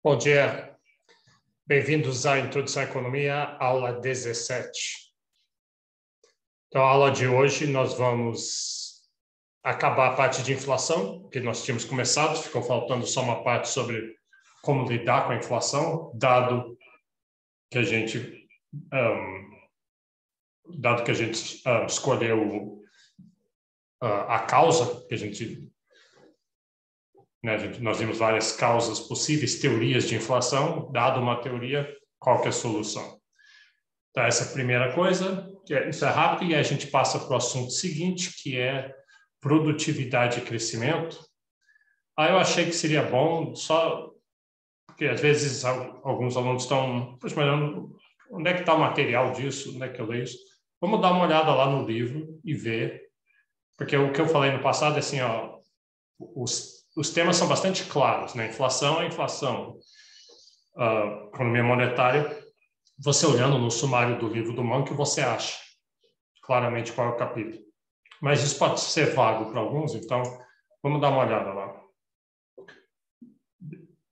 Bom dia, bem-vindos à Introdução à Economia, aula 17. Então, a aula de hoje nós vamos acabar a parte de inflação, que nós tínhamos começado, ficou faltando só uma parte sobre como lidar com a inflação, dado que a gente escolheu a causa, que nós vimos várias causas possíveis, teorias de inflação, dado uma teoria, qual que é a solução? Então, essa é a primeira coisa, isso é rápido, e a gente passa para o assunto seguinte, que é produtividade e crescimento. Aí eu achei que seria bom, só porque às vezes alguns alunos estão, poxa, mas onde é que está o material disso, onde é que eu leio isso? Vamos dar uma olhada lá no livro e ver, porque o que eu falei no passado é assim, ó, os temas são bastante claros, né? Inflação é inflação. Economia monetária, você olhando no sumário do livro do Mann, que você acha claramente qual é o capítulo. Mas isso pode ser vago para alguns, então vamos dar uma olhada lá.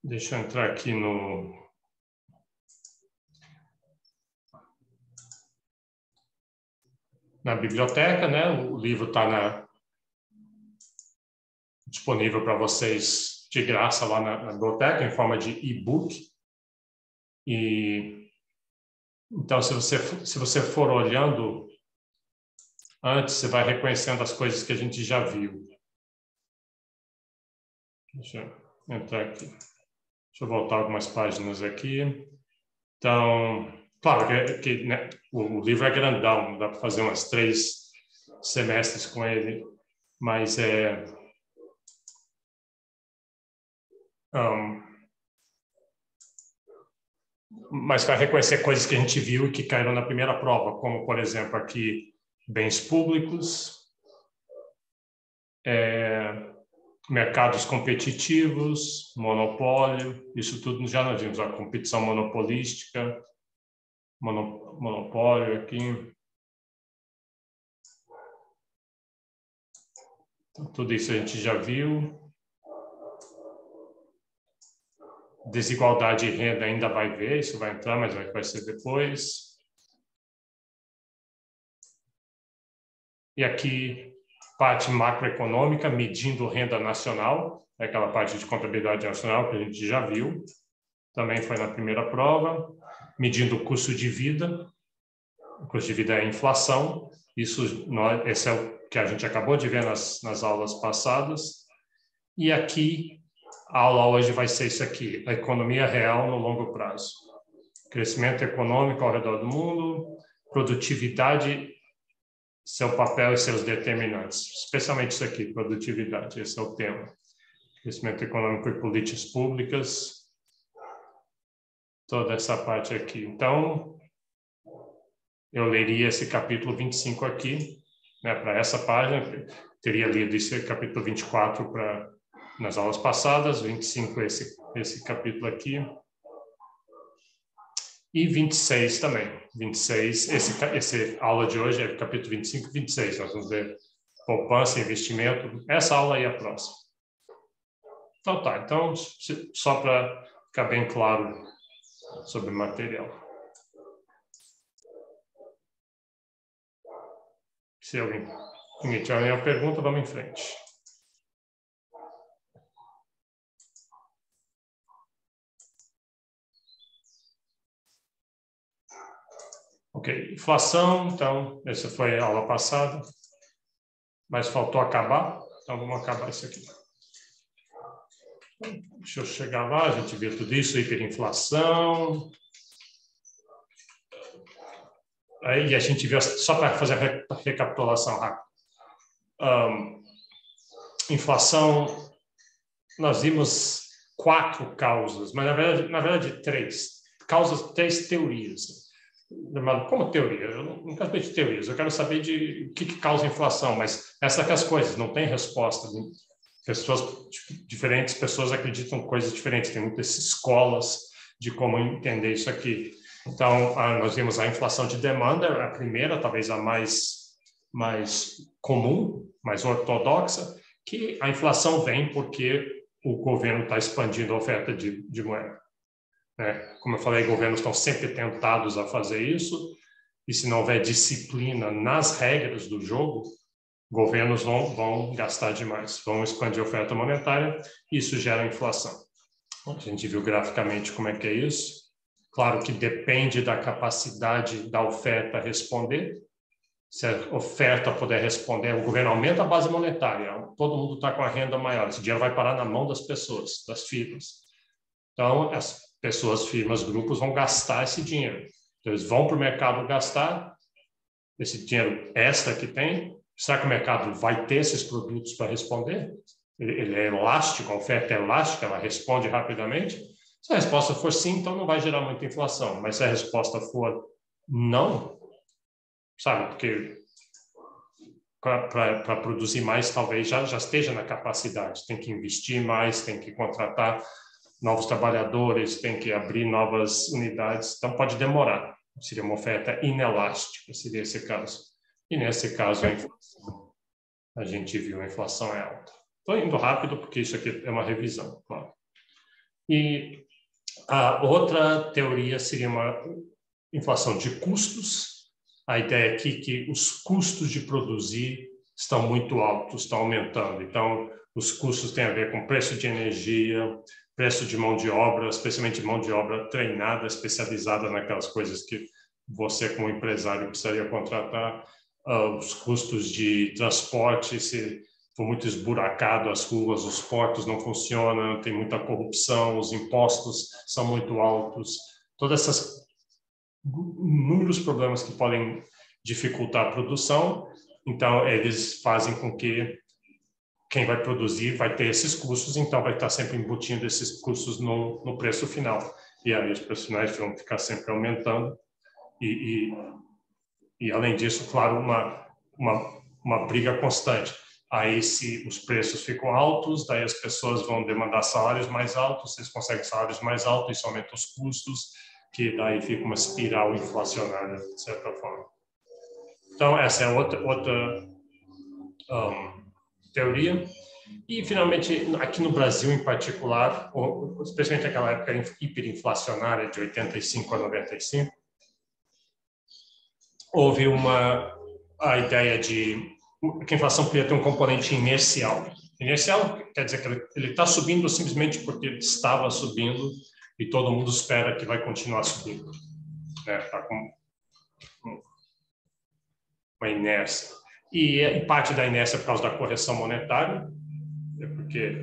Deixa eu entrar aqui na biblioteca, né? O livro está disponível para vocês de graça lá na biblioteca, em forma de e-book. E então, se você for olhando antes, você vai reconhecendo as coisas que a gente já viu. Deixa eu entrar aqui. Deixa eu voltar algumas páginas aqui. Então, claro que né, o livro é grandão, não dá para fazer umas 3 semestres com ele, mas mas vai reconhecer coisas que a gente viu e que caíram na primeira prova, como, por exemplo, aqui, bens públicos, mercados competitivos, monopólio, isso tudo já nós vimos, a competição monopolística, monopólio aqui. Então, tudo isso a gente já viu. Desigualdade de renda ainda vai ver, isso vai entrar, mas vai ser depois. E aqui, parte macroeconômica, medindo renda nacional, é aquela parte de contabilidade nacional que a gente já viu, também foi na primeira prova. Medindo o custo de vida, o custo de vida é a inflação, esse é o que a gente acabou de ver nas aulas passadas. E aqui, a aula hoje vai ser isso aqui, a economia real no longo prazo. Crescimento econômico ao redor do mundo, produtividade, seu papel e seus determinantes. Especialmente isso aqui, produtividade, esse é o tema. Crescimento econômico e políticas públicas, toda essa parte aqui. Então, eu leria esse capítulo 25 aqui, né, para essa página, teria lido esse capítulo 24 nas aulas passadas, 25 esse capítulo aqui, e 26 também. 26, esse aula de hoje é capítulo 25 e 26, nós vamos ver poupança, investimento, essa aula aí é a próxima. Então tá, então só para ficar bem claro sobre o material. Se alguém tiver nenhuma pergunta, vamos em frente. Ok, inflação, então, essa foi a aula passada, mas faltou acabar, então vamos acabar isso aqui. Deixa eu chegar lá, a gente vê tudo isso, hiperinflação. Aí a gente viu, só para fazer a recapitulação rápida. Inflação, nós vimos 4 causas, mas na verdade 3. Causas, 3 teorias. Como teoria? Eu não quero saber de teorias, eu quero saber de o que causa inflação, mas essa que é as coisas, não tem resposta. Diferentes pessoas acreditam em coisas diferentes, tem muitas escolas de como entender isso aqui. Então, nós vimos a inflação de demanda, a primeira, talvez a mais comum, mais ortodoxa, que a inflação vem porque o governo está expandindo a oferta de moeda. né? Como eu falei, governos estão sempre tentados a fazer isso, e se não houver disciplina nas regras do jogo, governos vão gastar demais, vão expandir a oferta monetária, e isso gera inflação. A gente viu graficamente como é que é isso. Claro que depende da capacidade da oferta responder. Se a oferta puder responder, o governo aumenta a base monetária, todo mundo está com a renda maior, esse dinheiro vai parar na mão das pessoas, das firmas. Então, as pessoas, firmas, grupos vão gastar esse dinheiro. Então, eles vão para o mercado gastar esse dinheiro extra que tem. Será que o mercado vai ter esses produtos para responder? Ele é elástico, a oferta é elástica, ela responde rapidamente? Se a resposta for sim, então não vai gerar muita inflação. Mas se a resposta for não, sabe, porque para produzir mais, talvez já esteja na capacidade, tem que investir mais, tem que contratar novos trabalhadores, tem que abrir novas unidades, então pode demorar. Seria uma oferta inelástica, seria esse caso. E nesse caso, a gente viu a inflação é alta. Estou indo rápido porque isso aqui é uma revisão, claro. E a outra teoria seria uma inflação de custos. A ideia aqui é que os custos de produzir estão muito altos, estão aumentando. Então, os custos têm a ver com preço de energia, preço de mão de obra, especialmente mão de obra treinada, especializada naquelas coisas que você, como empresário, precisaria contratar. Os custos de transporte, se for muito esburacado as ruas, os portos não funcionam, tem muita corrupção, os impostos são muito altos. Todas essas inúmeros problemas que podem dificultar a produção, então eles fazem com que quem vai produzir vai ter esses custos, então vai estar sempre embutindo esses custos no preço final. E aí os preços finais vão ficar sempre aumentando. E além disso, claro, uma briga constante. Aí, se os preços ficam altos, daí as pessoas vão demandar salários mais altos, se eles conseguem salários mais altos, isso aumenta os custos, que daí fica uma espiral inflacionária, de certa forma. Então, essa é outra teoria. E, finalmente, aqui no Brasil, em particular, especialmente naquela época hiperinflacionária, de 85 a 95, houve a ideia de que a inflação podia ter um componente inercial. Inercial quer dizer que ele está subindo simplesmente porque ele estava subindo e todo mundo espera que vai continuar subindo. Está com uma inércia. E parte da inércia é por causa da correção monetária, porque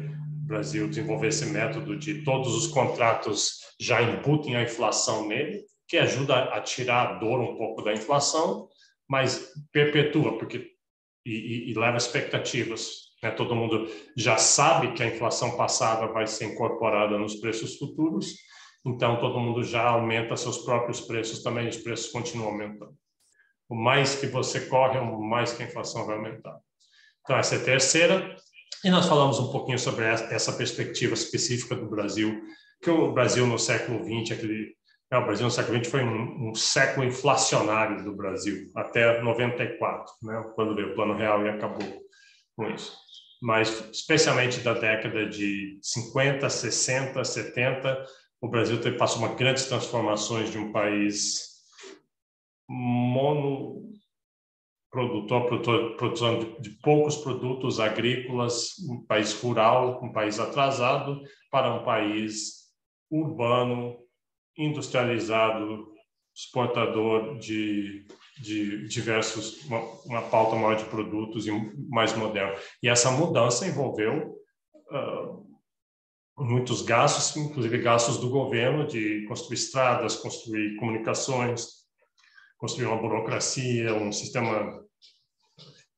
o Brasil desenvolveu esse método de todos os contratos já imputem a inflação nele, que ajuda a tirar a dor um pouco da inflação, mas perpetua, porque e leva expectativas. Né? Todo mundo já sabe que a inflação passada vai ser incorporada nos preços futuros, então todo mundo já aumenta seus próprios preços também, os preços continuam aumentando. O mais que você corre, o mais que a inflação vai aumentar. Então, essa é a terceira. E nós falamos um pouquinho sobre essa perspectiva específica do Brasil, que o Brasil no século XX, o Brasil no século XX foi um século inflacionário do Brasil, até 94, né, quando veio o Plano Real e acabou com isso. Mas, especialmente da década de 50, 60, 70, o Brasil passou uma grandes transformações de um país produção de poucos produtos agrícolas, um país rural, um país atrasado, para um país urbano, industrializado, exportador de diversos, uma pauta maior de produtos e mais moderno. E essa mudança envolveu muitos gastos, inclusive gastos do governo de construir estradas, construir comunicações, construir uma burocracia, um sistema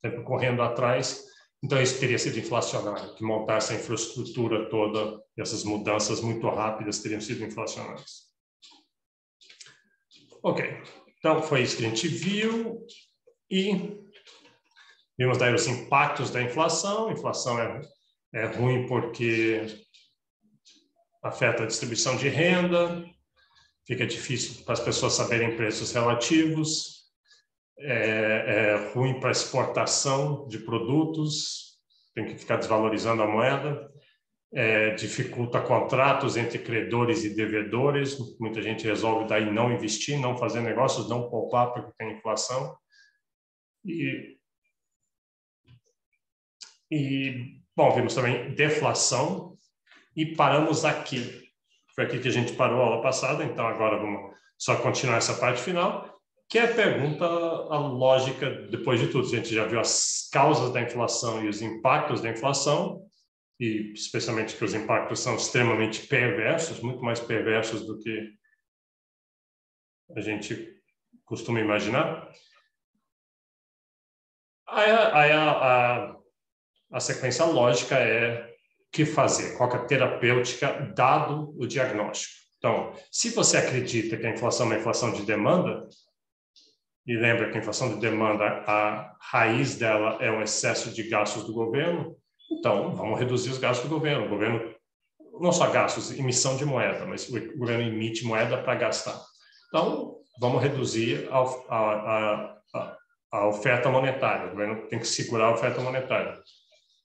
sempre correndo atrás. Então, isso teria sido inflacionário, que montar essa infraestrutura toda, essas mudanças muito rápidas teriam sido inflacionárias. Ok, então foi isso que a gente viu e vimos daí os impactos da inflação. A inflação é ruim porque afeta a distribuição de renda, fica difícil para as pessoas saberem preços relativos, é ruim para a exportação de produtos, tem que ficar desvalorizando a moeda, dificulta contratos entre credores e devedores. Muita gente resolve daí não investir, não fazer negócios, não poupar porque tem inflação. Bom, vimos também deflação e paramos aqui. Foi aqui que a gente parou a aula passada, então agora vamos só continuar essa parte final, que é a pergunta, a lógica, depois de tudo. A gente já viu as causas da inflação e os impactos da inflação, e especialmente que os impactos são extremamente perversos, muito mais perversos do que a gente costuma imaginar. Aí a sequência lógica é o que fazer, qual que é a terapêutica dado o diagnóstico. Então, se você acredita que a inflação é uma inflação de demanda, e lembra que a inflação de demanda, a raiz dela é o excesso de gastos do governo, então vamos reduzir os gastos do governo. O governo, não só gastos, emissão de moeda, mas o governo emite moeda para gastar. Então, vamos reduzir a oferta monetária. O governo tem que segurar a oferta monetária.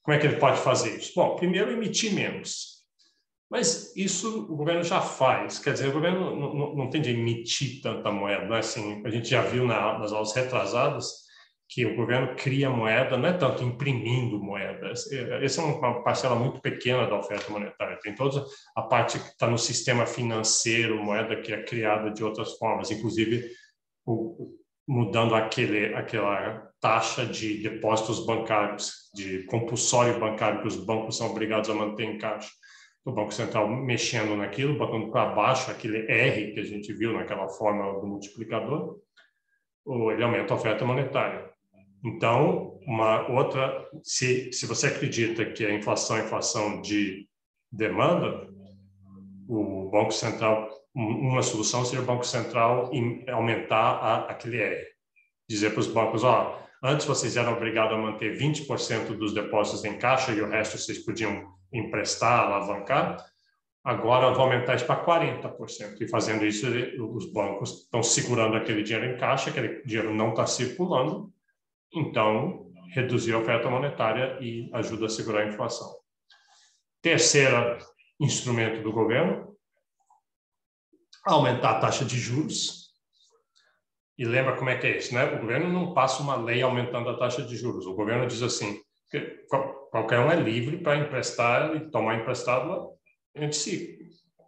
Como é que ele pode fazer isso? Bom, primeiro, emitir menos. Mas isso o governo já faz. Quer dizer, o governo não tem de emitir tanta moeda. Não é assim, a gente já viu nas aulas retrasadas que o governo cria moeda, não é tanto imprimindo moeda. Essa é uma parcela muito pequena da oferta monetária. Tem toda a parte que está no sistema financeiro, moeda que é criada de outras formas, inclusive mudando aquela taxa de depósitos bancários, de compulsório bancário que os bancos são obrigados a manter em caixa. O Banco Central mexendo naquilo, botando para baixo aquele R que a gente viu naquela forma do multiplicador, ele aumenta a oferta monetária. Então, uma outra, se você acredita que a inflação é inflação de demanda, o Banco Central, uma solução seria o Banco Central aumentar aquele R. Dizer para os bancos, antes vocês eram obrigados a manter 20% dos depósitos em caixa e o resto vocês podiam emprestar, alavancar, agora eu vou aumentar isso para 40%. E fazendo isso, os bancos estão segurando aquele dinheiro em caixa, aquele dinheiro não está circulando, então reduzir a oferta monetária e ajuda a segurar a inflação. Terceiro instrumento do governo, aumentar a taxa de juros. E lembra como é que é isso, né? O governo não passa uma lei aumentando a taxa de juros. O governo diz assim, que qualquer um é livre para emprestar e tomar emprestado entre si.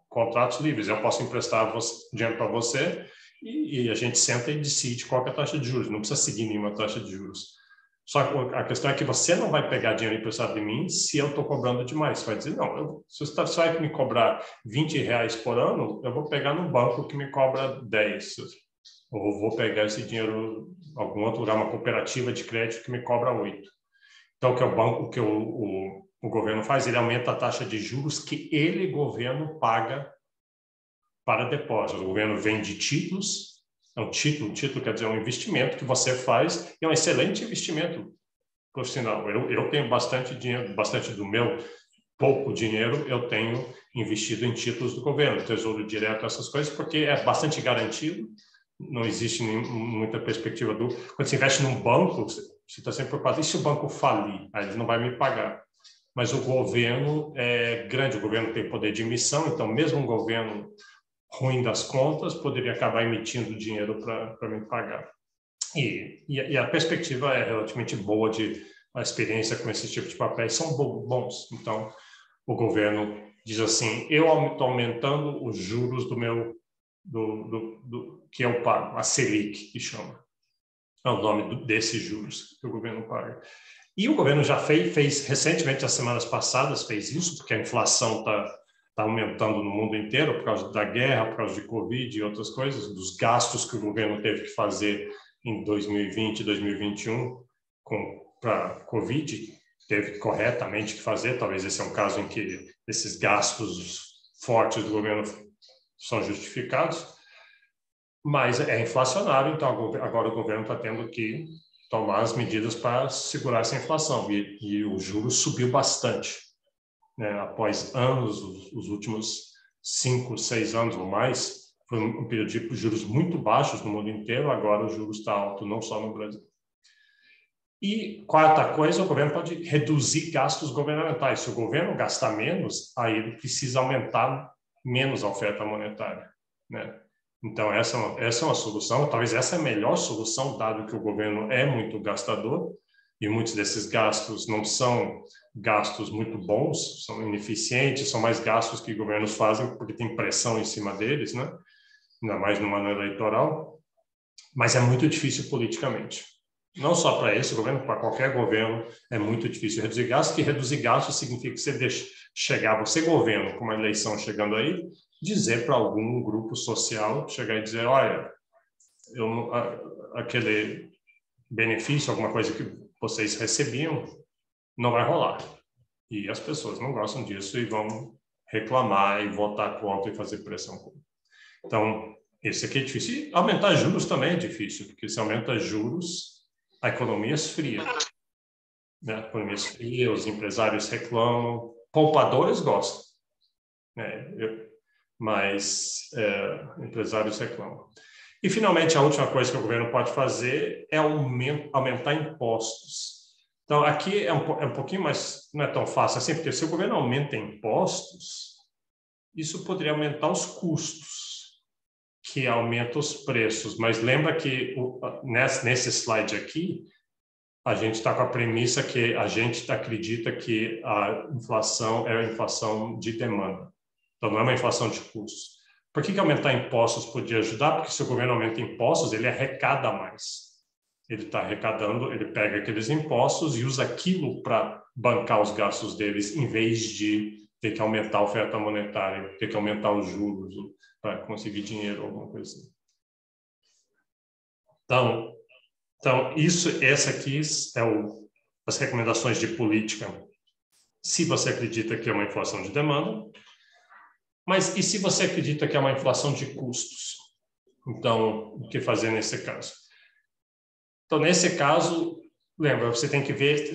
Contratos livres. Eu posso emprestar dinheiro para você e a gente senta e decide qual é a taxa de juros. Não precisa seguir nenhuma taxa de juros. Só que a questão é que você não vai pegar dinheiro emprestado de mim se eu estou cobrando demais. Você vai dizer, não, se você vai me cobrar R$20 por ano, eu vou pegar no banco que me cobra 10. Ou vou pegar esse dinheiro em algum outro lugar, uma cooperativa de crédito que me cobra 8. Então, o que o governo faz, ele aumenta a taxa de juros que ele, governo, paga para depósitos. O governo vende títulos, é um título quer dizer um investimento que você faz, e é um excelente investimento, por sinal. Eu tenho bastante dinheiro, bastante do meu pouco dinheiro eu tenho investido em títulos do governo, Tesouro Direto, essas coisas, porque é bastante garantido, não existe muita perspectiva quando você investe num banco, você está sempre preocupado, e se o banco falir? Aí ele não vai me pagar. Mas o governo é grande, o governo tem poder de emissão, então mesmo um governo ruim das contas poderia acabar emitindo dinheiro para me pagar. E a perspectiva é relativamente boa a experiência com esse tipo de papéis são bons. Então, o governo diz assim, eu estou aumentando os juros do meu que eu pago, a Selic, que chama. É o nome desses juros que o governo paga. E o governo já fez recentemente, as semanas passadas, fez isso, porque a inflação está aumentando no mundo inteiro por causa da guerra, por causa de Covid e outras coisas, dos gastos que o governo teve que fazer em 2020 e 2021 para Covid, teve corretamente que fazer. Talvez esse é um caso em que esses gastos fortes do governo são justificados, mas é inflacionário, então agora o governo está tendo que tomar as medidas para segurar essa inflação, e o juros subiu bastante, né? Após anos, os últimos 5, 6 anos ou mais, foi um período de juros muito baixos no mundo inteiro, agora o juros está alto, não só no Brasil. E quarta coisa, o governo pode reduzir gastos governamentais. Se o governo gastar menos, aí ele precisa aumentar menos a oferta monetária, né? Então, essa é uma solução. Talvez essa é a melhor solução, dado que o governo é muito gastador e muitos desses gastos não são gastos muito bons, são ineficientes, são mais gastos que governos fazem porque tem pressão em cima deles, né? Ainda mais no ano eleitoral. Mas é muito difícil politicamente. Não só para esse governo, para qualquer governo, é muito difícil reduzir gastos, que reduzir gastos significa que você deixa chegar, você governo, com uma eleição chegando aí, dizer para algum grupo social, chegar e dizer, olha, aquele benefício, alguma coisa que vocês recebiam, não vai rolar. E as pessoas não gostam disso e vão reclamar e votar contra e fazer pressão. Então, esse aqui é difícil. E aumentar juros também é difícil, porque se aumenta juros, a economia esfria. Né? A economia esfria, os empresários reclamam, poupadores gostam, né? Mas empresários reclamam. E, finalmente, a última coisa que o governo pode fazer é aumentar impostos. Então, aqui é um pouquinho mais, não é tão fácil assim, porque se o governo aumenta impostos, isso poderia aumentar os custos, que aumenta os preços. Mas lembra que nesse slide aqui, a gente está com a premissa que a gente acredita que a inflação é a inflação de demanda. Então, não é uma inflação de custos. Por que aumentar impostos podia ajudar? Porque se o governo aumenta impostos, ele arrecada mais. Ele está arrecadando, ele pega aqueles impostos e usa aquilo para bancar os gastos deles, em vez de ter que aumentar a oferta monetária, ter que aumentar os juros para conseguir dinheiro, alguma coisa assim. Então essa aqui as recomendações de política, se você acredita que é uma inflação de demanda, mas e se você acredita que é uma inflação de custos? Então, o que fazer nesse caso? Então, nesse caso, lembra, você tem que ver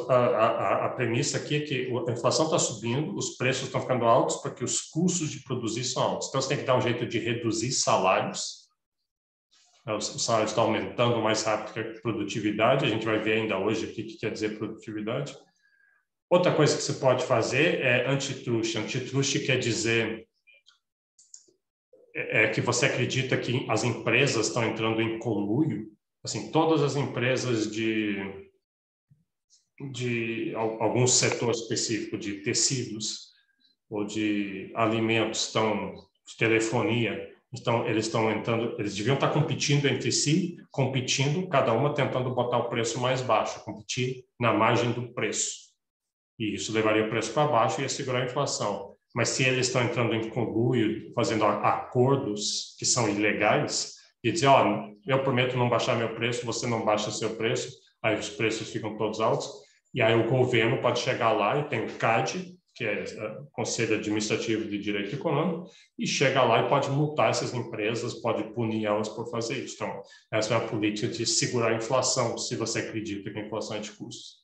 a premissa aqui é que a inflação está subindo, os preços estão ficando altos porque os custos de produzir são altos. Então, você tem que dar um jeito de reduzir salários. Os salários estão aumentando mais rápido que a produtividade. A gente vai ver ainda hoje aqui o que quer dizer produtividade. Outra coisa que você pode fazer é antitruste. Antitruste quer dizer que você acredita que as empresas estão entrando em conluio. Assim, todas as empresas de algum setor específico, de tecidos ou de alimentos, de telefonia, eles estão entrando, eles deviam estar competindo entre si, cada uma tentando botar o preço mais baixo, competir na margem do preço. E isso levaria o preço para baixo e ia segurar a inflação. Mas se eles estão entrando em conluio, fazendo acordos que são ilegais, e dizer, eu prometo não baixar meu preço, você não baixa seu preço, aí os preços ficam todos altos, e aí o governo pode chegar lá e tem o CAD, que é o Conselho Administrativo de Direito Econômico, e chega lá e pode multar essas empresas, pode punir elas por fazer isso. Então, essa é a política de segurar a inflação, se você acredita que a inflação é de custos.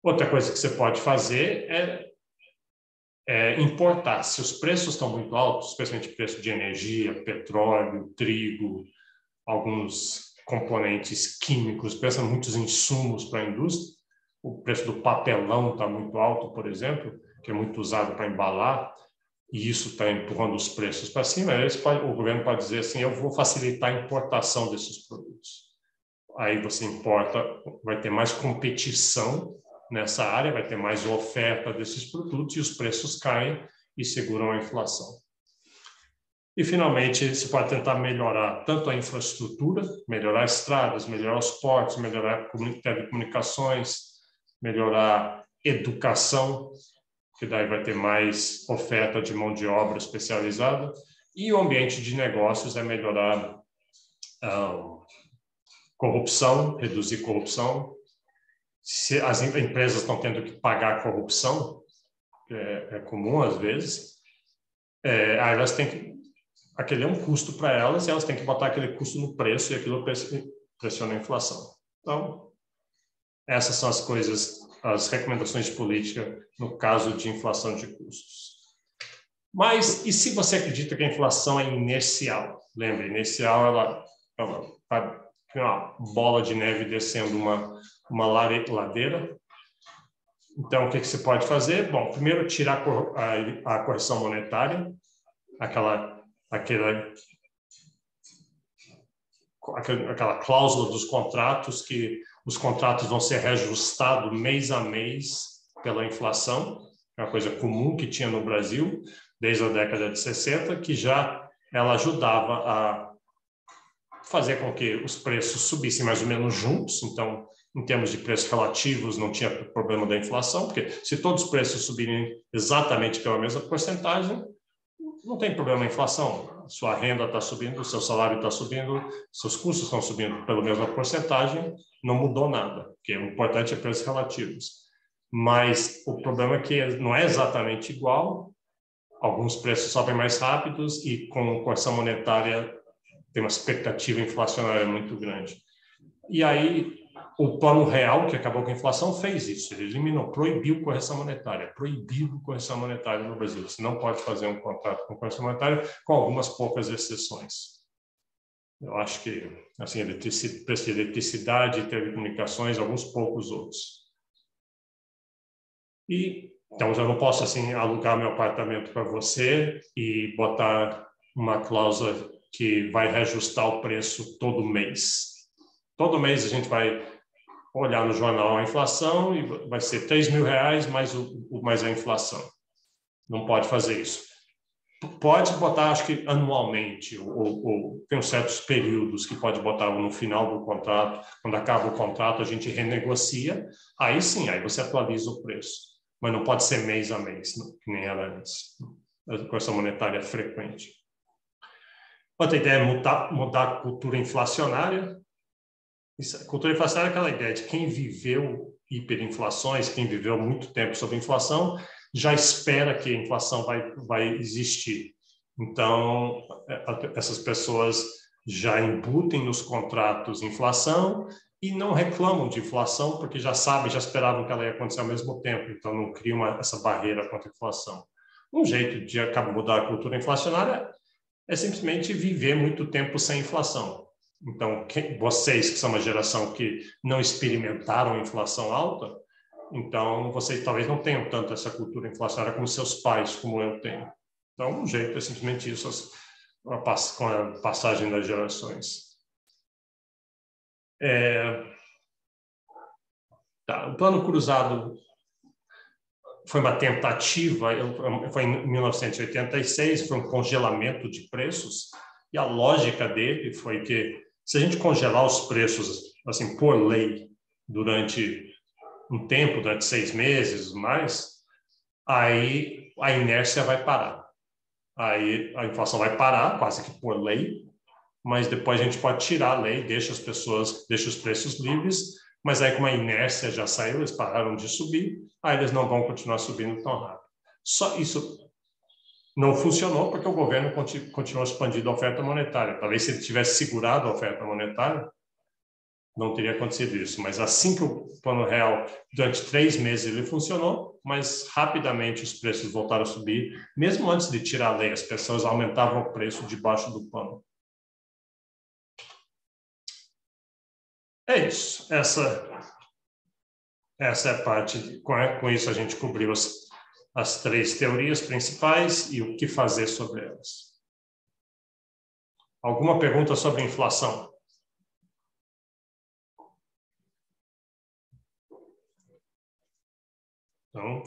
Outra coisa que você pode fazer é importar. Se os preços estão muito altos, especialmente preço de energia, petróleo, trigo, alguns componentes químicos, pensa muitos insumos para a indústria, o preço do papelão está muito alto, por exemplo, que é muito usado para embalar, e isso está empurrando os preços para cima, o governo pode dizer assim, eu vou facilitar a importação desses produtos. Aí você importa, vai ter mais competição nessa área, vai ter mais oferta desses produtos e os preços caem e seguram a inflação. E, finalmente, se pode tentar melhorar tanto a infraestrutura, melhorar estradas, melhorar os portos, melhorar telecomunicações, melhorar educação, que daí vai ter mais oferta de mão de obra especializada, e o ambiente de negócios é melhorar corrupção, reduzir corrupção. Se as empresas estão tendo que pagar a corrupção, é comum às vezes, aí elas têm que... Aquele é um custo para elas e elas têm que botar aquele custo no preço e aquilo pressiona a inflação. Então, essas são as coisas, as recomendações de política no caso de inflação de custos. Mas e se você acredita que a inflação é inercial? Lembre, inercial, uma bola de neve descendo uma ladeira. Então, o que você pode fazer? Bom, primeiro tirar a correção monetária, aquela cláusula dos contratos, que os contratos vão ser reajustados mês a mês pela inflação, é uma coisa comum que tinha no Brasil desde a década de 60, que já ela ajudava a fazer com que os preços subissem mais ou menos juntos. Então, em termos de preços relativos, não tinha problema da inflação, porque se todos os preços subirem exatamente pela mesma porcentagem, não tem problema a inflação. Sua renda está subindo, seu salário está subindo, seus custos estão subindo pela mesma porcentagem, não mudou nada, porque o importante é preços relativos. Mas o problema é que não é exatamente igual, alguns preços sobem mais rápidos e com correção monetária tem uma expectativa inflacionária muito grande. E aí o Plano Real, que acabou com a inflação, fez isso. Ele eliminou, proibiu correção monetária. Proibido correção monetária no Brasil. Você não pode fazer um contrato com correção monetária, com algumas poucas exceções. Eu acho que, assim, preço de eletricidade, telecomunicações, alguns poucos outros. Então, eu não posso, assim, alugar meu apartamento para você e botar uma cláusula que vai reajustar o preço todo mês. Todo mês a gente vai olhar no jornal a inflação e vai ser R$3.000 mais a inflação. Não pode fazer isso. Pode botar, acho que anualmente, ou tem certos períodos que pode botar no final do contrato. Quando acaba o contrato, a gente renegocia. Aí sim, aí você atualiza o preço. Mas não pode ser mês a mês, que nem era antes. A correção monetária é frequente. Outra ideia é mudar a cultura inflacionária. A cultura inflacionária é aquela ideia de quem viveu hiperinflações, quem viveu muito tempo sob inflação, já espera que a inflação vai existir. Então, essas pessoas já embutem nos contratos inflação e não reclamam de inflação, porque já sabem, já esperavam que ela ia acontecer ao mesmo tempo, então não criam essa barreira contra a inflação. Um jeito de mudar a cultura inflacionária é simplesmente viver muito tempo sem inflação. Então, vocês que são uma geração que não experimentaram inflação alta, então vocês talvez não tenham tanto essa cultura inflacionária como seus pais, como eu tenho. Então, um jeito é simplesmente isso, com a passagem das gerações. O Plano Cruzado foi uma tentativa, foi em 1986, foi um congelamento de preços, e a lógica dele foi que se a gente congelar os preços, assim, por lei, durante um tempo, durante 6 meses, mais, aí a inércia vai parar. Aí a inflação vai parar, quase que por lei, mas depois a gente pode tirar a lei, deixa os preços livres, mas aí como a inércia já saiu, eles pararam de subir, aí eles não vão continuar subindo tão rápido. Só isso não funcionou porque o governo continuou expandindo a oferta monetária. Talvez se ele tivesse segurado a oferta monetária, não teria acontecido isso. Mas assim que o Plano Real, durante 3 meses ele funcionou, mas rapidamente os preços voltaram a subir. Mesmo antes de tirar a lei, as pessoas aumentavam o preço debaixo do plano. É isso. Essa é a parte. Com isso a gente cobriu as 3 teorias principais e o que fazer sobre elas. Alguma pergunta sobre inflação? Então,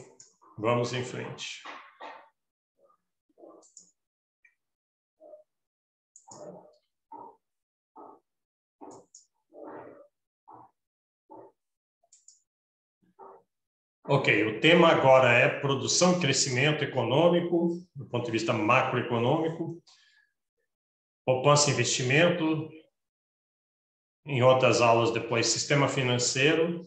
vamos em frente. Ok, o tema agora é produção e crescimento econômico, do ponto de vista macroeconômico, poupança e investimento, em outras aulas depois, sistema financeiro,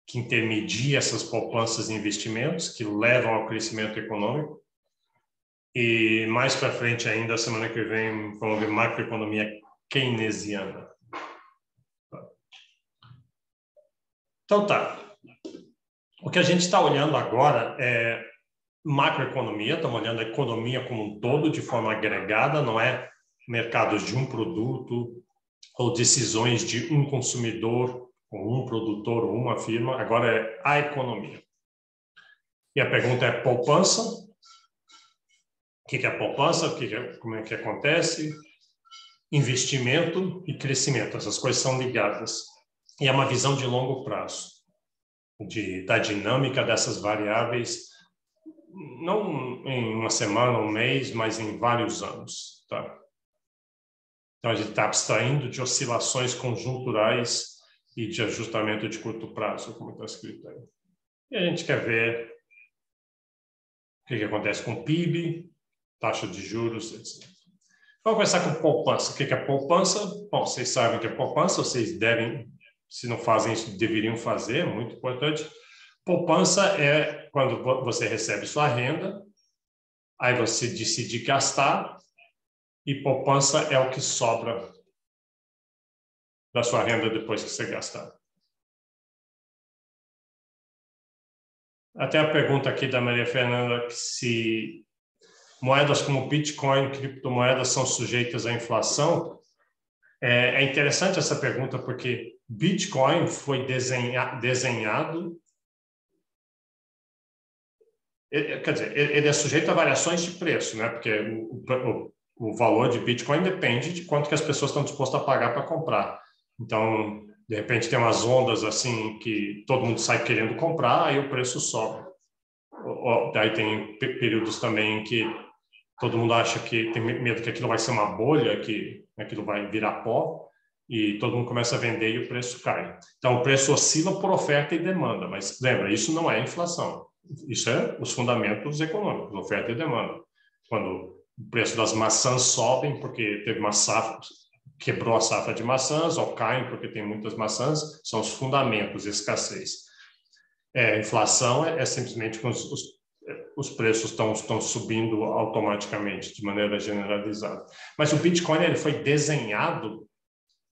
que intermedia essas poupanças e investimentos, que levam ao crescimento econômico, e mais para frente ainda, semana que vem, vamos ver macroeconomia keynesiana. Então tá. O que a gente está olhando agora é macroeconomia, estamos olhando a economia como um todo, de forma agregada, não é mercados de um produto ou decisões de um consumidor, ou um produtor, ou uma firma, agora é a economia. E a pergunta é poupança? O que é poupança? Como é que acontece? Investimento e crescimento, essas coisas são ligadas. E é uma visão de longo prazo, da dinâmica dessas variáveis, não em uma semana, um mês, mas em vários anos. Tá? Então, a gente está abstraindo de oscilações conjunturais e de ajustamento de curto prazo, como está escrito aí. E a gente quer ver o que acontece com o PIB, taxa de juros, etc. Vamos começar com poupança. O que é poupança? Bom, vocês sabem o que é poupança, vocês devem, se não fazem isso, deveriam fazer, é muito importante. Poupança é quando você recebe sua renda, aí você decide gastar, e poupança é o que sobra da sua renda depois que você gastar. Até a pergunta aqui da Maria Fernanda, se moedas como Bitcoin, criptomoedas são sujeitas à inflação. É interessante essa pergunta, porque Bitcoin foi desenhado, quer dizer, ele é sujeito a variações de preço, né? Porque o valor de Bitcoin depende de quanto que as pessoas estão dispostas a pagar para comprar. Então, de repente, tem umas ondas assim que todo mundo sai querendo comprar, aí o preço sobe. Daí tem períodos também em que todo mundo acha que tem medo que aquilo vai ser uma bolha, que aquilo vai virar pó, e todo mundo começa a vender e o preço cai. Então, o preço oscila por oferta e demanda, mas lembra, isso não é inflação. Isso é os fundamentos econômicos, oferta e demanda. Quando o preço das maçãs sobem porque teve uma safra, quebrou a safra de maçãs, ou caem porque tem muitas maçãs, são os fundamentos, escassez. Inflação é simplesmente quando os preços estão subindo automaticamente, de maneira generalizada. Mas o Bitcoin ele foi desenhado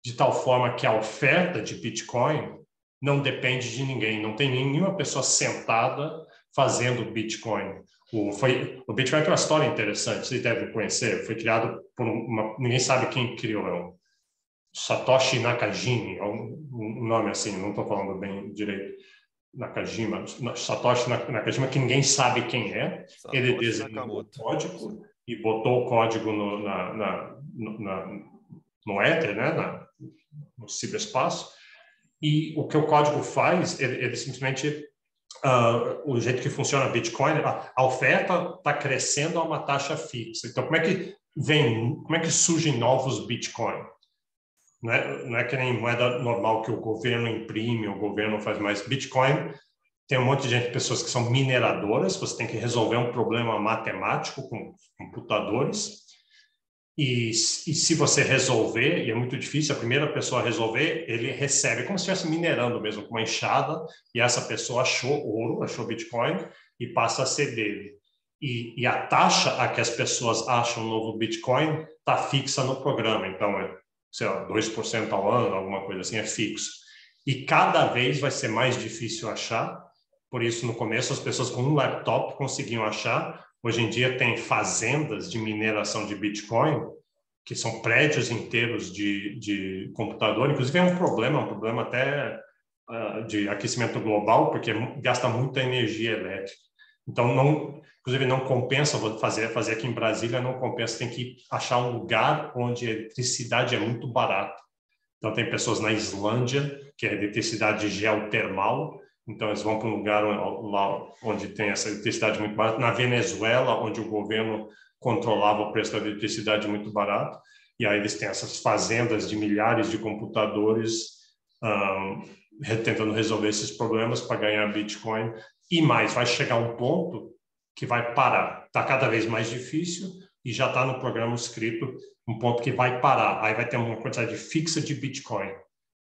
de tal forma que a oferta de Bitcoin não depende de ninguém, não tem nenhuma pessoa sentada fazendo Bitcoin. O Bitcoin tem uma história interessante, vocês devem conhecer, foi criado por ninguém sabe quem criou, é um Satoshi Nakajima, é um nome assim, não estou falando bem direito. Nakajima, Satoshi Nakajima, que ninguém sabe quem é. Satoshi ele desenhou Nakamoto. o código e botou o código no éter, né, no ciberespaço. E o que o código faz, ele simplesmente, o jeito que funciona Bitcoin, a oferta está crescendo a uma taxa fixa. Então, como é que surgem novos Bitcoin? Não é que nem moeda normal que o governo imprime, o governo faz mais. Bitcoin tem um monte de gente, pessoas que são mineradoras, você tem que resolver um problema matemático com computadores, e se você resolver, e é muito difícil, a primeira pessoa a resolver, ele recebe, como se estivesse minerando mesmo, com uma enxada, e essa pessoa achou ouro, achou Bitcoin, e passa a ser dele. E a taxa a que as pessoas acham o novo Bitcoin está fixa no programa, então sei lá, 2% ao ano, alguma coisa assim, é fixo. E cada vez vai ser mais difícil achar, por isso no começo as pessoas com um laptop conseguiam achar. Hoje em dia tem fazendas de mineração de Bitcoin, que são prédios inteiros de computador. Inclusive é um problema até de aquecimento global, porque gasta muita energia elétrica. Então, inclusive, não compensa fazer aqui em Brasília, não compensa, tem que achar um lugar onde a eletricidade é muito barata. Então, tem pessoas na Islândia, que é eletricidade geotermal, então eles vão para um lugar lá onde tem essa eletricidade muito barata. Na Venezuela, onde o governo controlava o preço da eletricidade muito barato, e aí eles têm essas fazendas de milhares de computadores tentando resolver esses problemas para ganhar Bitcoin. E mais, vai chegar um ponto que vai parar. Está cada vez mais difícil e já está no programa escrito um ponto que vai parar. Aí vai ter uma quantidade fixa de Bitcoin.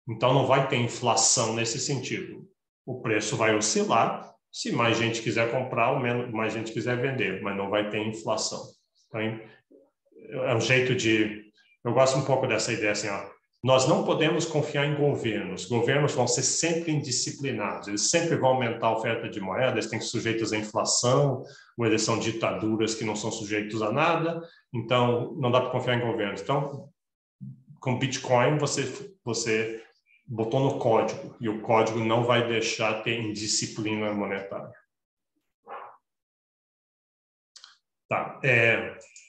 Então, não vai ter inflação nesse sentido. O preço vai oscilar. Se mais gente quiser comprar, ou menos, mais gente quiser vender, mas não vai ter inflação. Então, é um jeito de... Eu gosto um pouco dessa ideia assim, nós não podemos confiar em governos. Governos vão ser sempre indisciplinados. Eles sempre vão aumentar a oferta de moeda, eles têm que ser sujeitos à inflação, ou eles são ditaduras que não são sujeitos a nada. Então, não dá para confiar em governos. Então, com Bitcoin, você botou no código, e o código não vai deixar ter indisciplina monetária. Tá,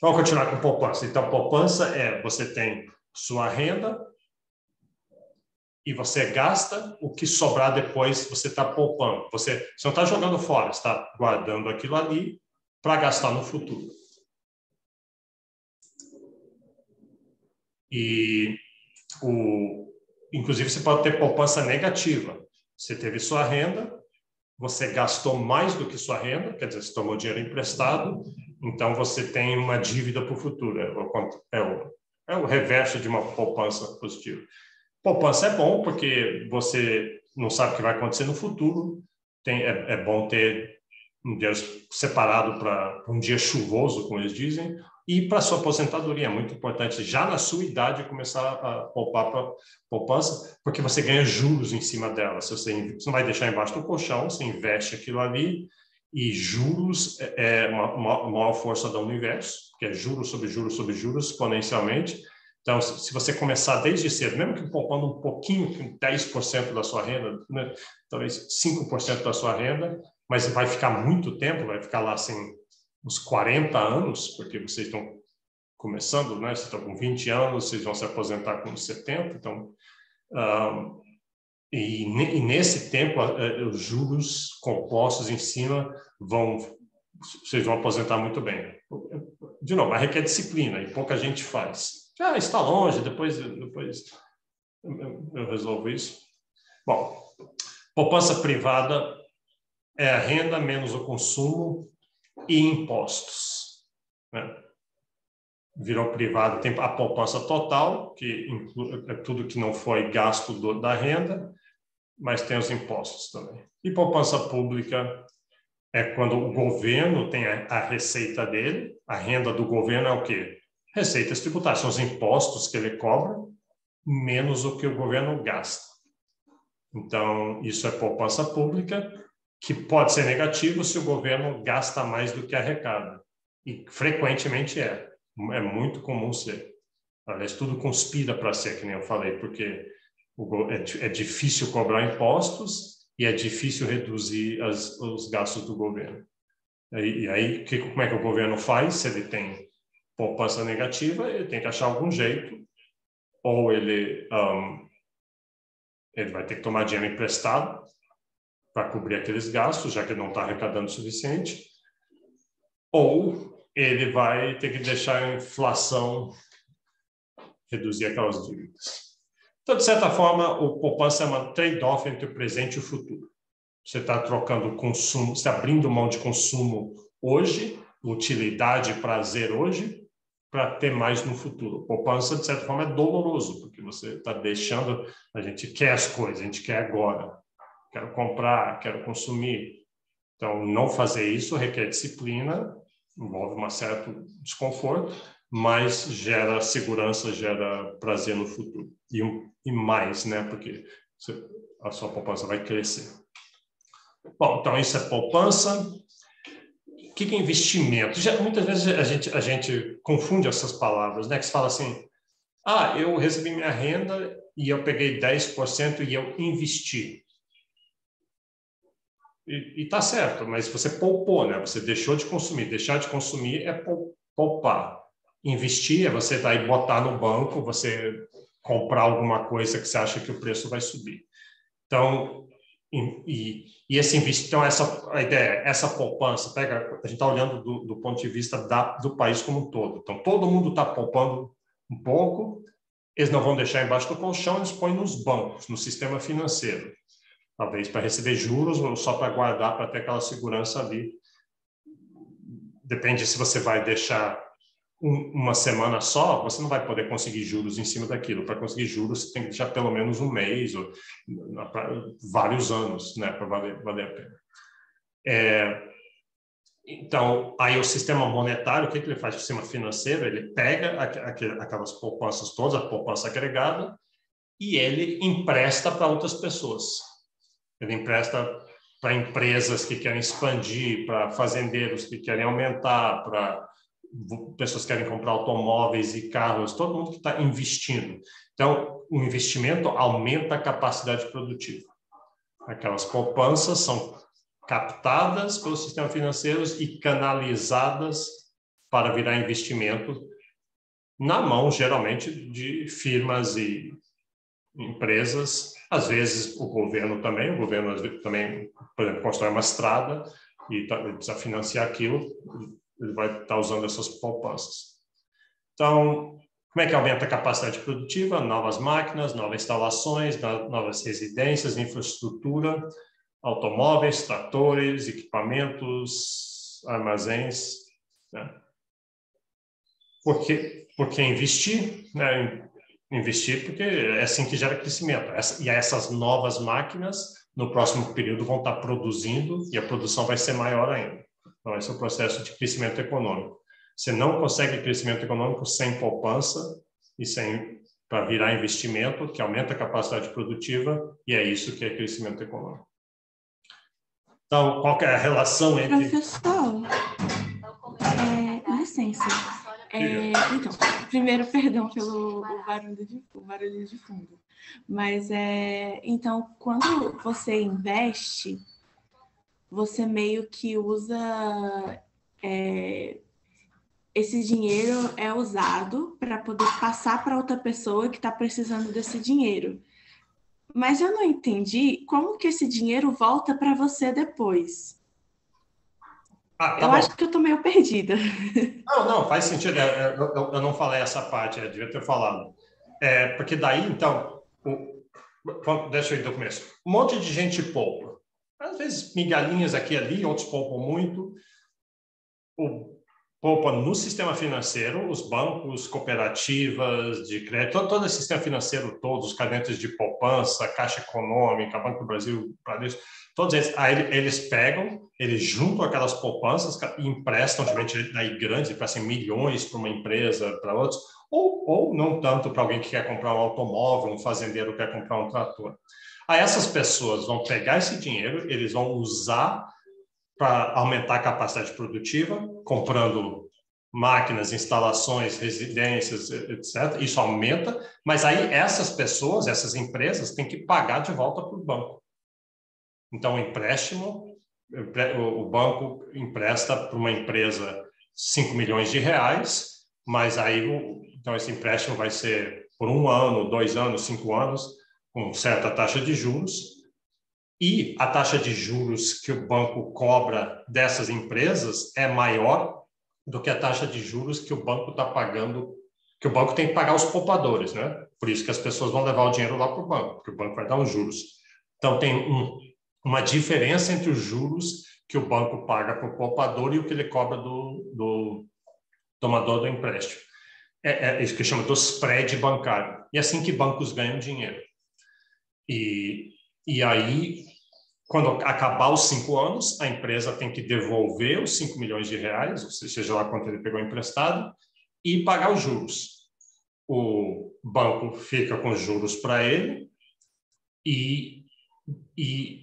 vamos continuar com poupança. Então, poupança você tem sua renda e você gasta o que sobrar depois, você está poupando. Você não está jogando fora, está guardando aquilo ali para gastar no futuro. E, inclusive, você pode ter poupança negativa. Você teve sua renda, você gastou mais do que sua renda, quer dizer, você tomou dinheiro emprestado, então você tem uma dívida para o futuro. É o reverso de uma poupança positiva. Poupança é bom porque você não sabe o que vai acontecer no futuro. É bom ter um dinheiro separado para um dia chuvoso, como eles dizem, e para sua aposentadoria. É muito importante, já na sua idade, começar a poupar para poupança, porque você ganha juros em cima dela. Você não vai deixar embaixo do colchão, você investe aquilo ali, e juros é a maior força do universo, que é juros sobre juros sobre juros, exponencialmente. Então, se você começar desde cedo, mesmo que poupando um pouquinho, com 10% da sua renda, né, talvez 5% da sua renda, mas vai ficar muito tempo, vai ficar lá assim, uns 40 anos, porque vocês estão começando, né? Vocês estão com 20 anos, vocês vão se aposentar com 70, então... E nesse tempo, os juros compostos em cima vocês vão aposentar muito bem. De novo, requer disciplina, e pouca gente faz. Já está longe, depois eu resolvo isso. Bom, poupança privada é a renda menos o consumo e impostos, né? Virou privado, tem a poupança total, que inclui tudo que não foi gasto da renda, mas tem os impostos também. E poupança pública é quando o governo tem a receita dele, a renda do governo é o quê? Receitas tributárias, são os impostos que ele cobra, menos o que o governo gasta. Então, isso é poupança pública, que pode ser negativo se o governo gasta mais do que arrecada. E frequentemente é muito comum ser. Aliás, tudo conspira para ser, que nem eu falei, porque é difícil cobrar impostos e é difícil reduzir os gastos do governo. E aí, como é que o governo faz? Se ele tem poupança negativa, ele tem que achar algum jeito, ou ele vai ter que tomar dinheiro emprestado para cobrir aqueles gastos, já que ele não está arrecadando o suficiente, ou ele vai ter que deixar a inflação reduzir aquelas dívidas. Então, de certa forma, o poupança é uma trade-off entre o presente e o futuro. Você está trocando consumo, você está abrindo mão de consumo hoje, utilidade e prazer hoje, para ter mais no futuro. Poupança, de certa forma, é doloroso, porque você está deixando... A gente quer as coisas, a gente quer agora. Quero comprar, quero consumir. Então, não fazer isso requer disciplina, envolve um certo desconforto, mas gera segurança, gera prazer no futuro. E mais, né? Porque a sua poupança vai crescer. Bom, então isso é poupança. O que é investimento? Muitas vezes a gente confunde essas palavras, né? Que se fala assim, eu recebi minha renda e eu peguei 10% e eu investi. E tá certo, mas você poupou, né? Você deixou de consumir. Deixar de consumir é poupar. Investir é você daí botar no banco, você comprar alguma coisa que você acha que o preço vai subir. Então, esse investimento, então a ideia, essa poupança, a gente está olhando do ponto de vista do país como um todo. Então, todo mundo está poupando um pouco, eles não vão deixar embaixo do colchão, eles põem nos bancos, no sistema financeiro. Talvez para receber juros ou só para guardar, para ter aquela segurança ali. Depende se você vai deixar uma semana só, você não vai poder conseguir juros em cima daquilo. Para conseguir juros, você tem que deixar pelo menos um mês ou vários anos, né, para valer a pena. Então, aí o sistema monetário, o que ele faz? O sistema financeiro, ele pega aquelas poupanças todas, a poupança agregada, e ele empresta para outras pessoas. Ele empresta para empresas que querem expandir, para fazendeiros que querem aumentar, para pessoas querem comprar automóveis e carros, todo mundo que está investindo. Então, o investimento aumenta a capacidade produtiva. Aquelas poupanças são captadas pelo sistema financeiro e canalizadas para virar investimento na mão, geralmente, de firmas e empresas. Às vezes, o governo também, por exemplo, constrói uma estrada e ele precisa financiar aquilo, ele vai estar usando essas poupanças. Então, como é que aumenta a capacidade produtiva? Novas máquinas, novas instalações, novas residências, infraestrutura, automóveis, tratores, equipamentos, armazéns, né? Por que investir? Né? Investir porque é assim que gera crescimento. E essas novas máquinas, no próximo período, vão estar produzindo e a produção vai ser maior ainda. Então, esse é o processo de crescimento econômico. Você não consegue crescimento econômico sem poupança e sem para virar investimento, que aumenta a capacidade produtiva, e é isso que é crescimento econômico. Então, qual que é a relação entre... Professor, licença. Então, primeiro, perdão pelo barulho de fundo. Mas, então, quando você investe, você meio que usa... esse dinheiro é usado para poder passar para outra pessoa que está precisando desse dinheiro. Mas eu não entendi como que esse dinheiro volta para você depois. Tá eu bom. acho que eu estou meio perdida. Não, faz sentido. Eu não falei essa parte, eu devia ter falado. Porque daí, então, deixa eu ir do começo. Um monte de gente poupa. Às vezes, migalhinhas aqui e ali, outros poupam muito. Poupa no sistema financeiro, os bancos, cooperativas de crédito, todo esse sistema financeiro, todos os cadernos de poupança, Caixa Econômica, Banco do Brasil, Bradesco, todos eles, aí eles pegam, eles juntam aquelas poupanças e emprestam, geralmente daí grandes, emprestam milhões para uma empresa, para outros, ou não tanto para alguém que quer comprar um automóvel, um fazendeiro que quer comprar um trator. Aí essas pessoas vão pegar esse dinheiro, eles vão usar para aumentar a capacidade produtiva, comprando máquinas, instalações, residências, etc. Isso aumenta, mas aí essas pessoas, essas empresas, têm que pagar de volta para o banco. Então, o empréstimo, o banco empresta para uma empresa 5 milhões de reais, mas aí então esse empréstimo vai ser por 1 ano, 2 anos, 5 anos, com certa taxa de juros. E a taxa de juros que o banco cobra dessas empresas é maior do que a taxa de juros que o banco está pagando, que o banco tem que pagar aos poupadores, né? Por isso que as pessoas vão levar o dinheiro lá para o banco, porque o banco vai dar os juros. Então, tem uma diferença entre os juros que o banco paga para o poupador e o que ele cobra do tomador do empréstimo. É isso que chama do spread bancário. E é assim que bancos ganham dinheiro. E aí, quando acabar os 5 anos, a empresa tem que devolver os 5 milhões de reais, ou seja lá quanto ele pegou emprestado, e pagar os juros. O banco fica com os juros para ele e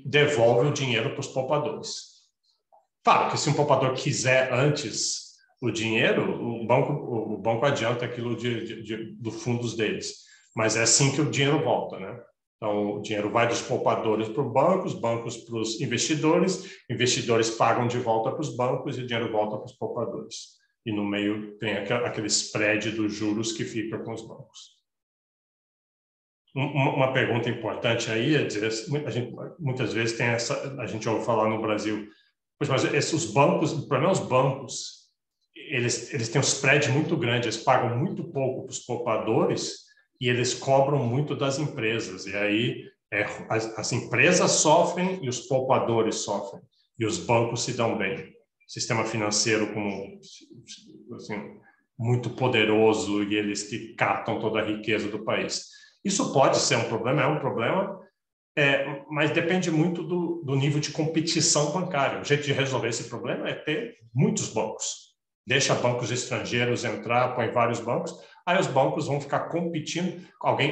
devolve o dinheiro para os poupadores. Claro que se um poupador quiser antes o dinheiro, o banco adianta aquilo do fundos deles. Mas é assim que o dinheiro volta, né? Então, o dinheiro vai dos poupadores para os bancos para os investidores pagam de volta para os bancos e o dinheiro volta para os poupadores. E no meio tem aquele spread dos juros que fica com os bancos. Uma pergunta importante aí é dizer, muitas vezes tem a gente ouve falar no Brasil, mas esses bancos, o problema é os bancos, eles têm um spread muito grande, eles pagam muito pouco para os poupadores e eles cobram muito das empresas. E aí as empresas sofrem e os poupadores sofrem. E os bancos se dão bem. O sistema financeiro como assim, muito poderoso e eles que captam toda a riqueza do país. Isso pode ser um problema, é um problema, mas depende muito do nível de competição bancária. O jeito de resolver esse problema é ter muitos bancos. Deixa bancos estrangeiros entrar, põe vários bancos, aí os bancos vão ficar competindo.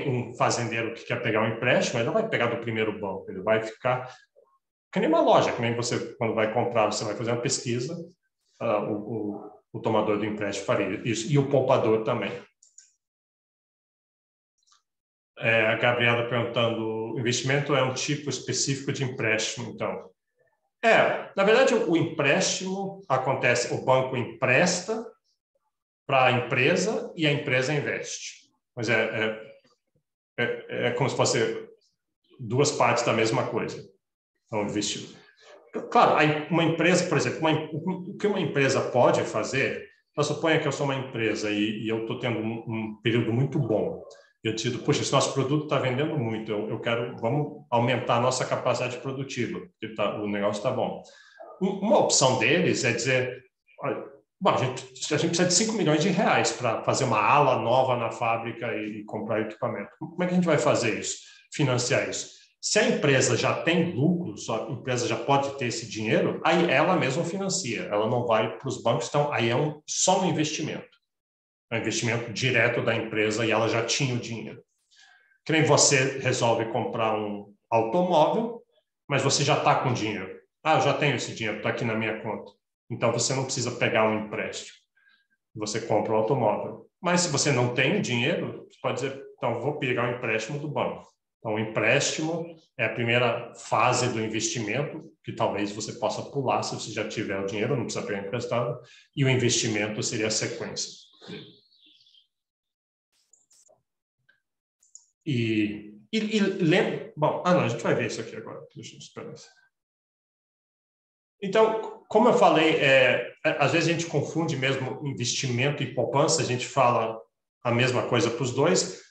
Um fazendeiro que quer pegar um empréstimo, ele não vai pegar do primeiro banco, ele vai ficar... Que nem uma loja, que nem você, quando vai comprar, você vai fazer uma pesquisa, o o tomador do empréstimo faria isso, e o poupador também. A Gabriela perguntando, investimento é um tipo específico de empréstimo, então. Na verdade, o empréstimo acontece, o banco empresta para a empresa e a empresa investe. Mas é como se fosse duas partes da mesma coisa. Então, investir. Claro, uma empresa, por exemplo, o que uma empresa pode fazer, suponha que eu sou uma empresa e eu estou tendo um período muito bom. Eu decido, puxa, esse nosso produto está vendendo muito, vamos aumentar a nossa capacidade produtiva, porque o negócio está bom. Uma opção deles é dizer, bom, a gente precisa de 5 milhões de reais para fazer uma ala nova na fábrica e comprar equipamento. Como é que a gente vai fazer isso? Financiar isso? Se a empresa já tem lucro, a empresa já pode ter esse dinheiro, aí ela mesma financia, ela não vai para os bancos, então aí só um investimento. É um investimento direto da empresa e ela já tinha o dinheiro. Que nem você resolve comprar um automóvel, mas você já está com dinheiro. Eu já tenho esse dinheiro, está aqui na minha conta. Então, você não precisa pegar um empréstimo. Você compra o automóvel. Mas se você não tem dinheiro, você pode dizer, então, vou pegar um empréstimo do banco. Então, o empréstimo é a primeira fase do investimento, que talvez você possa pular se você já tiver o dinheiro, não precisa pegar emprestado, e o investimento seria a sequência. Bom, não, a gente vai ver isso aqui agora. Deixa eu esperar. Então, como eu falei, às vezes a gente confunde mesmo investimento e poupança, a gente fala a mesma coisa para os dois,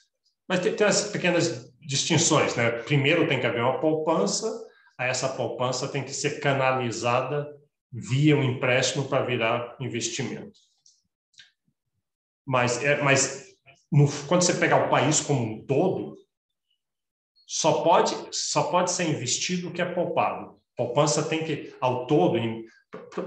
mas tem essas pequenas distinções, né? Primeiro tem que haver uma poupança, aí essa poupança tem que ser canalizada via um empréstimo para virar investimento. Mas quando você pegar o país como um todo, só pode ser investido o que é poupado. Poupança tem que, ao todo,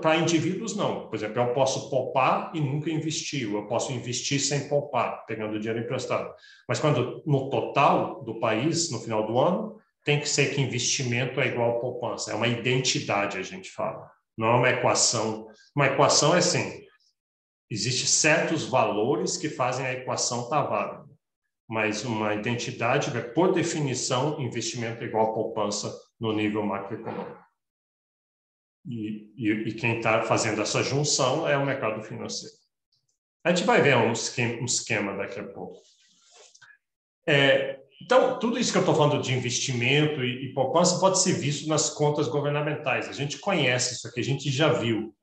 para indivíduos, não. Por exemplo, eu posso poupar e nunca investir. Eu posso investir sem poupar, pegando dinheiro emprestado. Mas quando, no total do país, no final do ano, tem que ser que investimento é igual a poupança. É uma identidade, a gente fala. Não é uma equação. Uma equação é assim, existem certos valores que fazem a equação estar válida. Mas uma identidade é, por definição, investimento é igual a poupança no nível macroeconômico. E quem está fazendo essa junção é o mercado financeiro. A gente vai ver um esquema daqui a pouco. Então, tudo isso que eu estou falando de investimento e poupança pode ser visto nas contas governamentais. A gente conhece isso aqui, a gente já viu.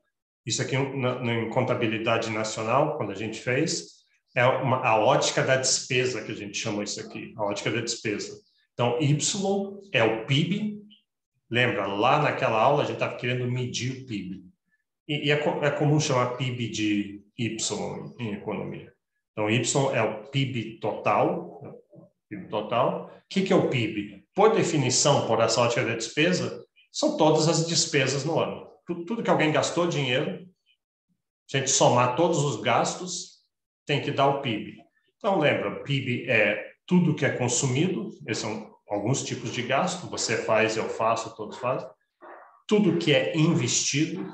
Isso aqui em contabilidade nacional, quando a gente fez, a ótica da despesa, que a gente chamou isso aqui, a ótica da despesa. Então, Y é o PIB. Lembra, lá naquela aula a gente estava querendo medir o PIB. E é comum chamar PIB de Y em economia. Então, Y é o PIB total. O que é o PIB? Por definição, por essa ótica da despesa, são todas as despesas no ano. Tudo que alguém gastou dinheiro, se a gente somar todos os gastos, tem que dar o PIB. Então, lembra, PIB é tudo que é consumido, esses são alguns tipos de gasto, você faz, eu faço, todos fazem. Tudo que é investido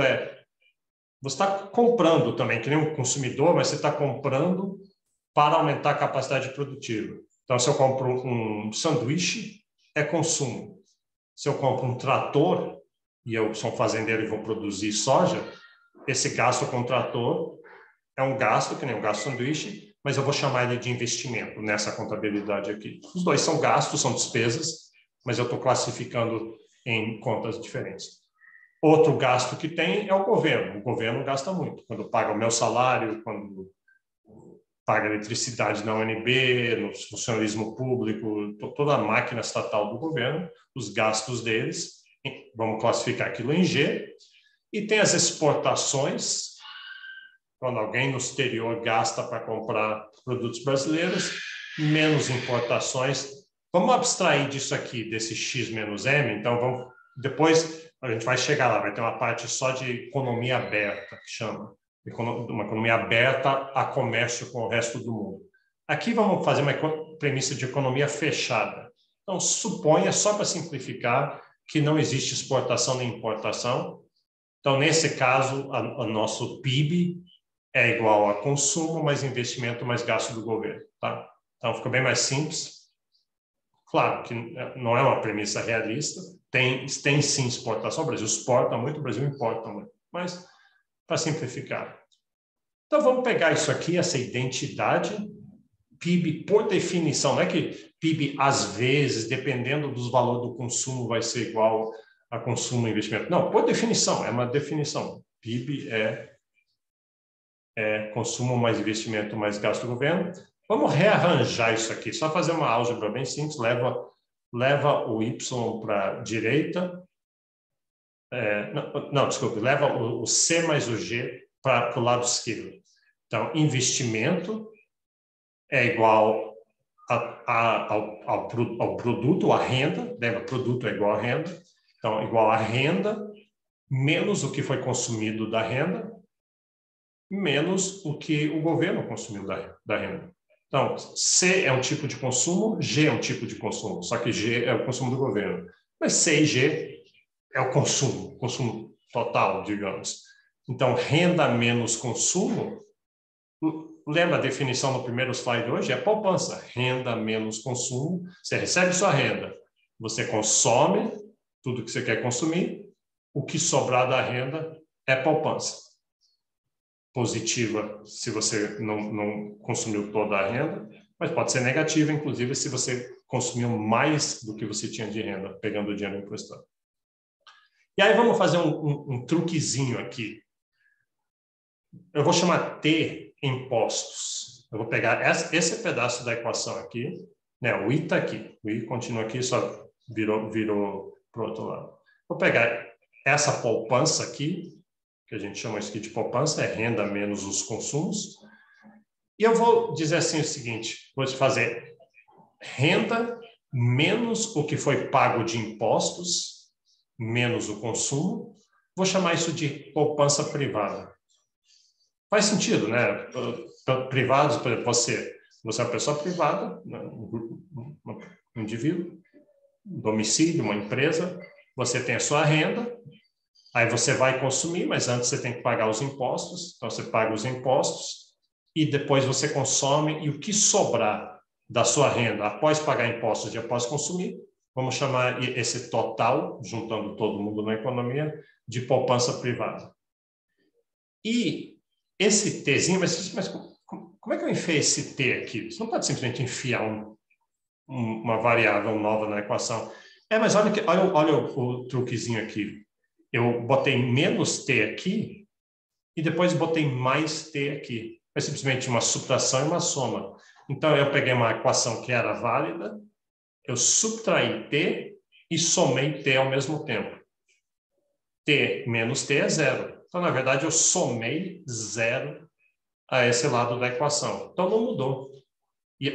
é... Você está comprando também, que nem um consumidor, mas você está comprando para aumentar a capacidade produtiva. Então, se eu compro um sanduíche, é consumo. Se eu compro um trator, e eu sou um fazendeiro e vou produzir soja, esse gasto com o trator é um gasto, que nem um gasto sanduíche, mas eu vou chamar ele de investimento nessa contabilidade aqui. Os dois são gastos, são despesas, mas eu estou classificando em contas diferentes. Outro gasto que tem é o governo. O governo gasta muito. Quando paga o meu salário, quando paga eletricidade na UNB, no funcionalismo público, toda a máquina estatal do governo, os gastos deles, vamos classificar aquilo em G. E tem as exportações, quando alguém no exterior gasta para comprar produtos brasileiros, menos importações. Vamos abstrair disso aqui, desse X menos M. Então, depois a gente vai chegar lá, vai ter uma parte só de economia aberta, que chama. Uma economia aberta a comércio com o resto do mundo. Aqui vamos fazer uma premissa de economia fechada. Então, suponha, só para simplificar, que não existe exportação nem importação, Então, nesse caso, o nosso PIB é igual a consumo mais investimento mais gasto do governo. Tá? Então, fica bem mais simples. Claro que não é uma premissa realista. Tem sim exportação. O Brasil exporta muito, o Brasil importa muito. Mas, para simplificar. Então, vamos pegar isso aqui, essa identidade. PIB, por definição, não é que PIB, às vezes, dependendo dos valores do consumo, vai ser igual a consumo e investimento. Não, por definição, é uma definição. PIB é consumo mais investimento mais gasto do governo. Vamos rearranjar isso aqui, só fazer uma álgebra bem simples, leva o y para a direita, desculpe, leva o C mais o G para o lado esquerdo. Então, investimento é igual ao produto, a renda, lembra, produto é igual a renda, então, igual a renda, menos o que foi consumido da renda, menos o que o governo consumiu da renda. Então, C é um tipo de consumo, G é um tipo de consumo, só que G é o consumo do governo. Mas C e G é o consumo total, digamos. Então, renda menos consumo, lembra a definição no primeiro slide hoje? É poupança. Renda menos consumo. Você recebe sua renda, você consome tudo que você quer consumir, o que sobrar da renda é poupança. Positiva se você não consumiu toda a renda, mas pode ser negativa, inclusive, se você consumiu mais do que você tinha de renda, pegando o dinheiro emprestado. E aí vamos fazer um truquezinho aqui. Eu vou chamar T impostos. Eu vou pegar esse pedaço da equação aqui, né? O I está aqui, o I continua aqui, só virou para o outro lado. Vou pegar essa poupança aqui, que a gente chama isso aqui de poupança, é renda menos os consumos. E eu vou dizer assim o seguinte, vou fazer renda menos o que foi pago de impostos, menos o consumo. Vou chamar isso de poupança privada. Faz sentido, né? Privados, por exemplo, você é uma pessoa privada, um indivíduo, um domicílio, uma empresa, você tem a sua renda, aí você vai consumir, mas antes você tem que pagar os impostos, então você paga os impostos e depois você consome, e o que sobrar da sua renda após pagar impostos e após consumir, vamos chamar esse total, juntando todo mundo na economia, de poupança privada. E esse Tzinho, mas como é que eu enfiei esse T aqui? Você não pode simplesmente enfiar uma variável nova na equação. Mas olha o truquezinho aqui. Eu botei menos T aqui e depois botei mais T aqui. É simplesmente uma subtração e uma soma. Então, eu peguei uma equação que era válida, eu subtraí T e somei T ao mesmo tempo. T menos T é zero. Então, na verdade, eu somei zero a esse lado da equação. Então, não mudou.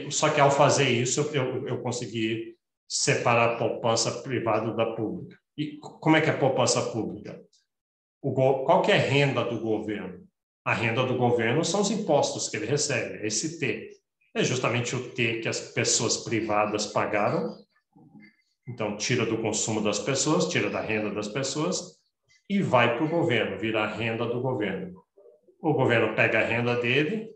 Só que, ao fazer isso, eu consegui separar a poupança privada da pública. E como é que é a poupança pública? Qual que é a renda do governo? A renda do governo são os impostos que ele recebe, esse T. É justamente o T que as pessoas privadas pagaram. Então, tira do consumo das pessoas, tira da renda das pessoas e vai para o governo, vira a renda do governo. O governo pega a renda dele,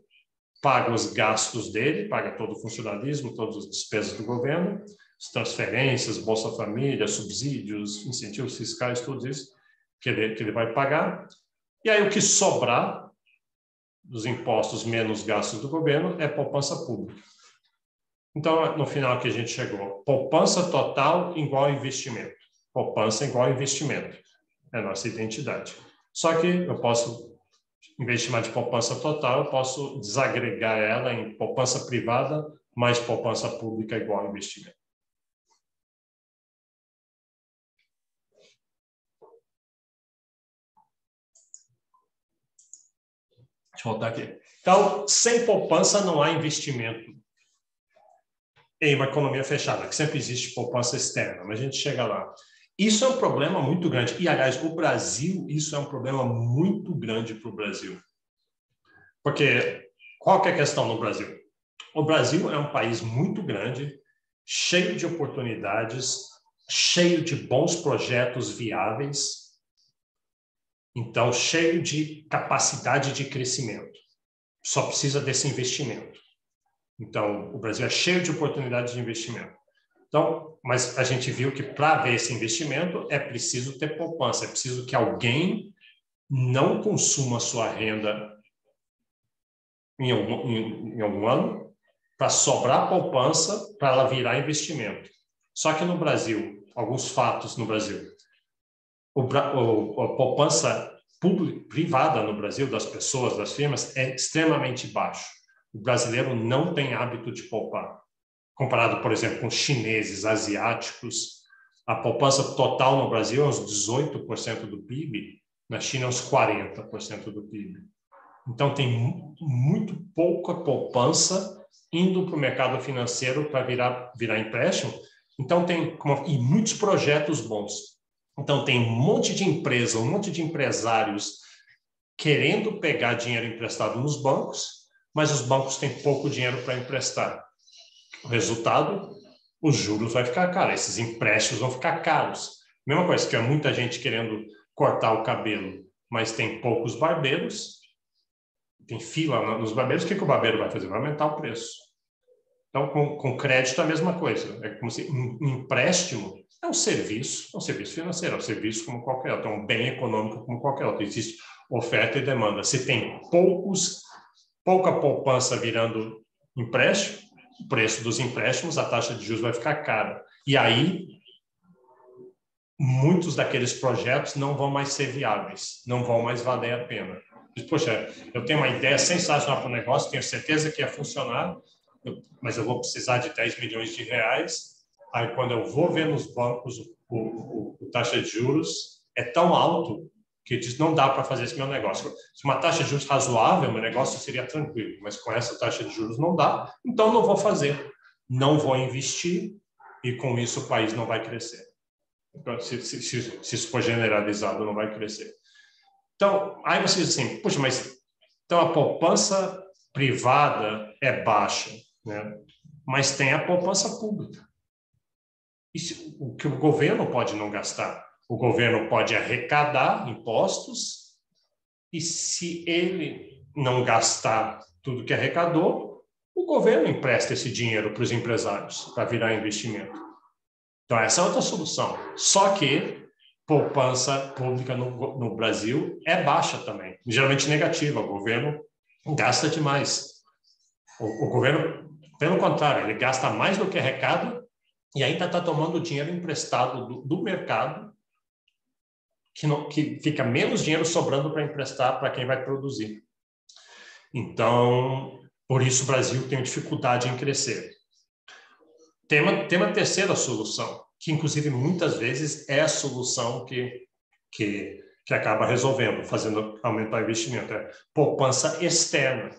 paga os gastos dele, paga todo o funcionalismo, todas as despesas do governo, as transferências, Bolsa Família, subsídios, incentivos fiscais, tudo isso que ele vai pagar. E aí o que sobrar dos impostos menos gastos do governo é poupança pública. Então, no final que a gente chegou, poupança total igual a investimento. Poupança igual a investimento. É a nossa identidade. Só que eu posso, em vez de chamar de poupança total, eu posso desagregar ela em poupança privada mais poupança pública igual a investimento. Deixa eu voltar aqui. Então, sem poupança não há investimento em uma economia fechada, que sempre existe poupança externa, mas a gente chega lá. Isso é um problema muito grande. E, aliás, o Brasil, isso é um problema muito grande para o Brasil. Porque qual que é a questão no Brasil? O Brasil é um país muito grande, cheio de oportunidades, cheio de bons projetos viáveis. Então, cheio de capacidade de crescimento. Só precisa desse investimento. Então, o Brasil é cheio de oportunidades de investimento. Então, mas a gente viu que para ver esse investimento é preciso ter poupança, é preciso que alguém não consuma sua renda em algum ano para sobrar poupança para ela virar investimento. Só que no Brasil, alguns fatos no Brasil, a poupança privada no Brasil, das pessoas, das firmas, é extremamente baixo. O brasileiro não tem hábito de poupar. Comparado, por exemplo, com chineses, asiáticos, a poupança total no Brasil é uns 18% do PIB, na China é uns 40% do PIB. Então, tem muito pouca poupança indo para o mercado financeiro para virar empréstimo. Então, e muitos projetos bons. Então, tem um monte de empresa, um monte de empresários querendo pegar dinheiro emprestado nos bancos, mas os bancos têm pouco dinheiro para emprestar. O resultado, os juros vai ficar caro, esses empréstimos vão ficar caros. Mesma coisa que há muita gente querendo cortar o cabelo, mas tem poucos barbeiros, tem fila nos barbeiros, o que o barbeiro vai fazer? Vai aumentar o preço. Então, com crédito é a mesma coisa. É como se um empréstimo é um serviço financeiro, é um serviço como qualquer outro, é um bem econômico como qualquer outro. Existe oferta e demanda. Se tem pouca poupança virando empréstimo, o preço dos empréstimos, a taxa de juros vai ficar cara. E aí, muitos daqueles projetos não vão mais ser viáveis, não vão mais valer a pena. Poxa, eu tenho uma ideia sensacional para o negócio, tenho certeza que ia funcionar, mas eu vou precisar de 10 milhões de reais. Aí, quando eu vou ver nos bancos, o taxa de juros é tão alto que diz, não dá para fazer esse meu negócio. Se uma taxa de juros razoável, meu negócio seria tranquilo, mas com essa taxa de juros não dá, então não vou fazer, não vou investir e com isso o país não vai crescer. Então, se isso for generalizado, não vai crescer. Então, aí você diz assim, puxa, mas então a poupança privada é baixa, né? Mas tem a poupança pública. O que o governo pode não gastar? O governo pode arrecadar impostos e se ele não gastar tudo que arrecadou, o governo empresta esse dinheiro para os empresários para virar investimento. Então, essa é outra solução. Só que poupança pública no Brasil é baixa também, geralmente negativa. O governo gasta demais. O governo, pelo contrário, ele gasta mais do que arrecada e ainda está tomando dinheiro emprestado do mercado, que fica menos dinheiro sobrando para emprestar para quem vai produzir. Então, por isso o Brasil tem dificuldade em crescer. Tem uma terceira solução, que inclusive muitas vezes é a solução que acaba resolvendo, fazendo aumentar o investimento, é poupança externa.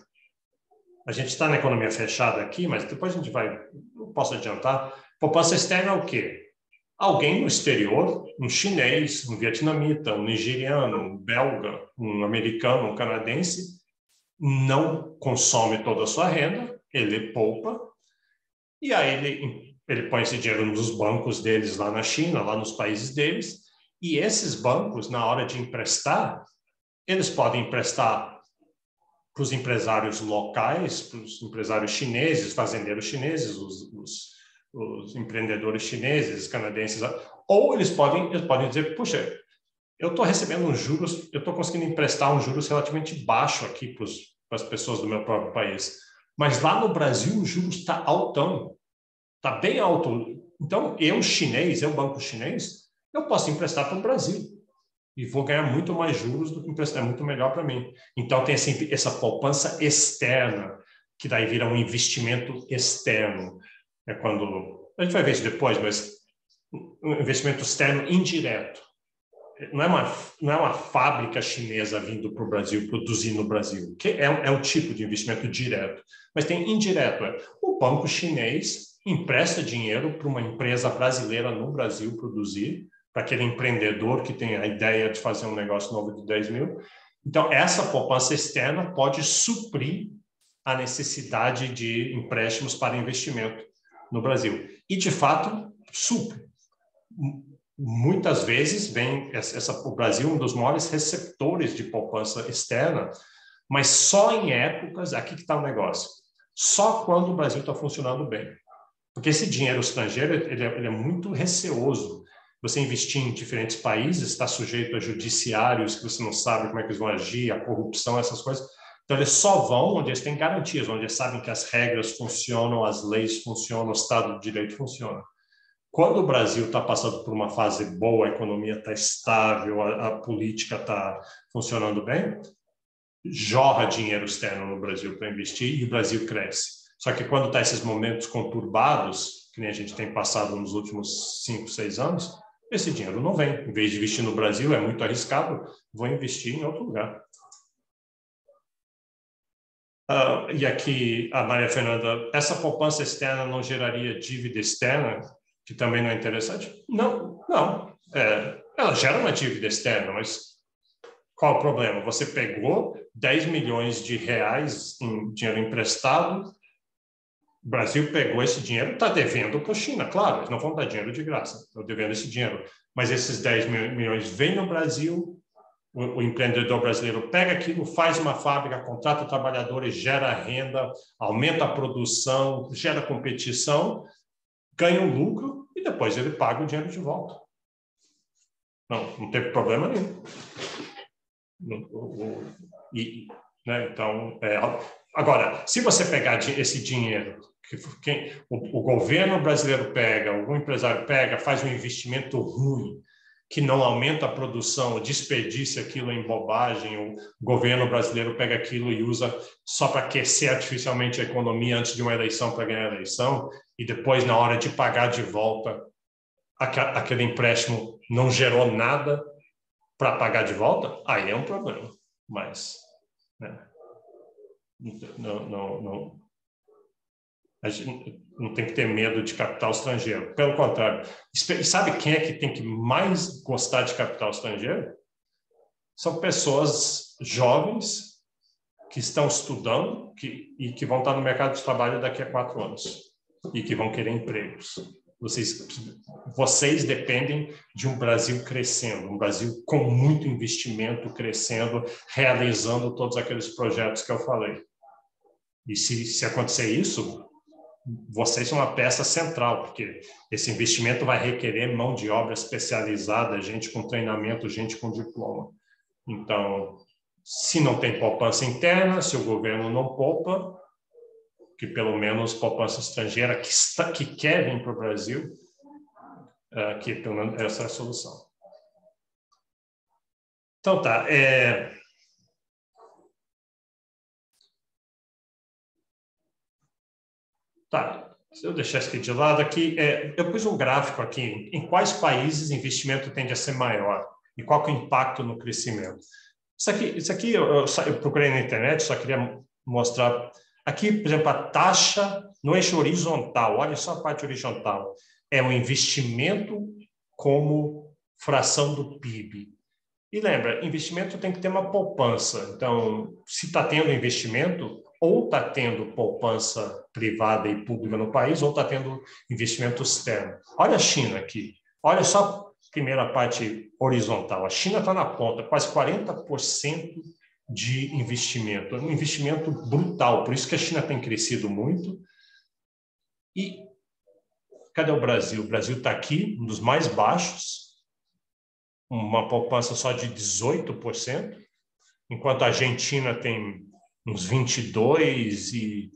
A gente está na economia fechada aqui, mas depois a gente não posso adiantar. Poupança externa é o quê? Alguém no exterior, um chinês, um vietnamita, um nigeriano, um belga, um americano, um canadense, não consome toda a sua renda, ele poupa, e aí ele põe esse dinheiro nos bancos deles lá na China, lá nos países deles, e esses bancos, na hora de emprestar, eles podem emprestar para os empresários locais, para os empresários chineses, fazendeiros chineses, os empreendedores chineses, canadenses, ou eles podem dizer, puxa, eu estou recebendo uns juros, eu estou conseguindo emprestar uns juros relativamente baixo aqui para as pessoas do meu próprio país. Mas lá no Brasil o juros está altão, está bem alto. Então, eu, banco chinês, eu posso emprestar para o Brasil e vou ganhar muito mais juros do que emprestar, é muito melhor para mim. Então, tem essa poupança externa, que daí vira um investimento externo. É quando, a gente vai ver isso depois, mas um investimento externo indireto. Não é uma fábrica chinesa vindo para o Brasil, produzir no Brasil, que é um tipo de investimento direto. Mas tem indireto. O banco chinês empresta dinheiro para uma empresa brasileira no Brasil produzir, para aquele empreendedor que tem a ideia de fazer um negócio novo de 10 mil. Então, essa poupança externa pode suprir a necessidade de empréstimos para investimento no Brasil. E, de fato, supre. muitas vezes vem o Brasil é um dos maiores receptores de poupança externa, mas só em épocas, aqui que está o negócio, só quando o Brasil está funcionando bem. Porque esse dinheiro estrangeiro ele é muito receoso. Você investir em diferentes países está sujeito a judiciários que você não sabe como é que eles vão agir, a corrupção, essas coisas. Então, eles só vão onde eles têm garantias, onde eles sabem que as regras funcionam, as leis funcionam, o Estado de Direito funciona. Quando o Brasil está passando por uma fase boa, a economia está estável, a política está funcionando bem, jorra dinheiro externo no Brasil para investir e o Brasil cresce. Só que quando está esses momentos conturbados, que nem a gente tem passado nos últimos 5, 6 anos, esse dinheiro não vem. Em vez de investir no Brasil, é muito arriscado, vou investir em outro lugar. E aqui, a Maria Fernanda, essa poupança externa não geraria dívida externa, que também não é interessante? Não. Ela gera uma dívida externa, mas qual o problema? Você pegou 10 milhões de reais em dinheiro emprestado, o Brasil pegou esse dinheiro, está devendo para a China, claro, eles não vão dar dinheiro de graça, estão devendo esse dinheiro, mas esses 10 milhões vêm no Brasil, o empreendedor brasileiro pega aquilo, faz uma fábrica, contrata trabalhadores, gera renda, aumenta a produção, gera competição, ganha um lucro e depois ele paga o dinheiro de volta. Não teve problema nenhum. Então, agora, se você pegar esse dinheiro, o governo brasileiro pega, algum empresário pega, faz um investimento ruim, que não aumenta a produção, desperdiça aquilo em bobagem, o governo brasileiro pega aquilo e usa só para aquecer artificialmente a economia antes de uma eleição para ganhar a eleição, e depois, na hora de pagar de volta, aquele empréstimo não gerou nada para pagar de volta, aí é um problema. Mas, né, a gente não tem que ter medo de capital estrangeiro. Pelo contrário, sabe quem é que tem que mais gostar de capital estrangeiro? São pessoas jovens que estão estudando e que vão estar no mercado de trabalho daqui a 4 anos e que vão querer empregos. Vocês dependem de um Brasil crescendo, um Brasil com muito investimento crescendo, realizando todos aqueles projetos que eu falei. E se acontecer isso, vocês são uma peça central, porque esse investimento vai requerer mão de obra especializada, gente com treinamento, gente com diploma. Então, se não tem poupança interna, se o governo não poupa, que pelo menos poupança estrangeira que quer vir para o Brasil, que pelo menos essa é a solução. Então tá, se eu deixar isso aqui de lado, aqui, eu pus um gráfico aqui, em quais países o investimento tende a ser maior e qual que é o impacto no crescimento. Isso aqui eu procurei na internet, só queria mostrar. Aqui, por exemplo, a taxa no eixo horizontal, olha só a parte horizontal, é o investimento como fração do PIB. E lembra, investimento tem que ter uma poupança. Então, se está tendo investimento, ou está tendo poupança privada e pública no país, ou está tendo investimento externo. Olha a China aqui. Olha só a primeira parte horizontal. A China está na ponta, quase 40% de investimento. É um investimento brutal. Por isso que a China tem crescido muito. E cadê o Brasil? O Brasil está aqui, um dos mais baixos, uma poupança só de 18%, enquanto a Argentina tem uns 22%,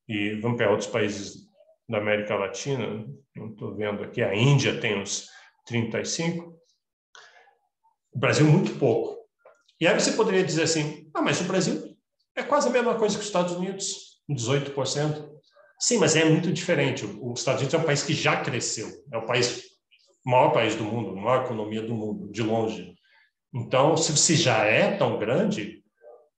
e vamos pegar outros países da América Latina, não estou vendo aqui, a Índia tem uns 35%, o Brasil muito pouco. E aí você poderia dizer assim, mas o Brasil é quase a mesma coisa que os Estados Unidos, 18%. Sim, mas é muito diferente. Os Estados Unidos é um país que já cresceu, é o maior país do mundo, a maior economia do mundo, de longe. Então, se você já é tão grande,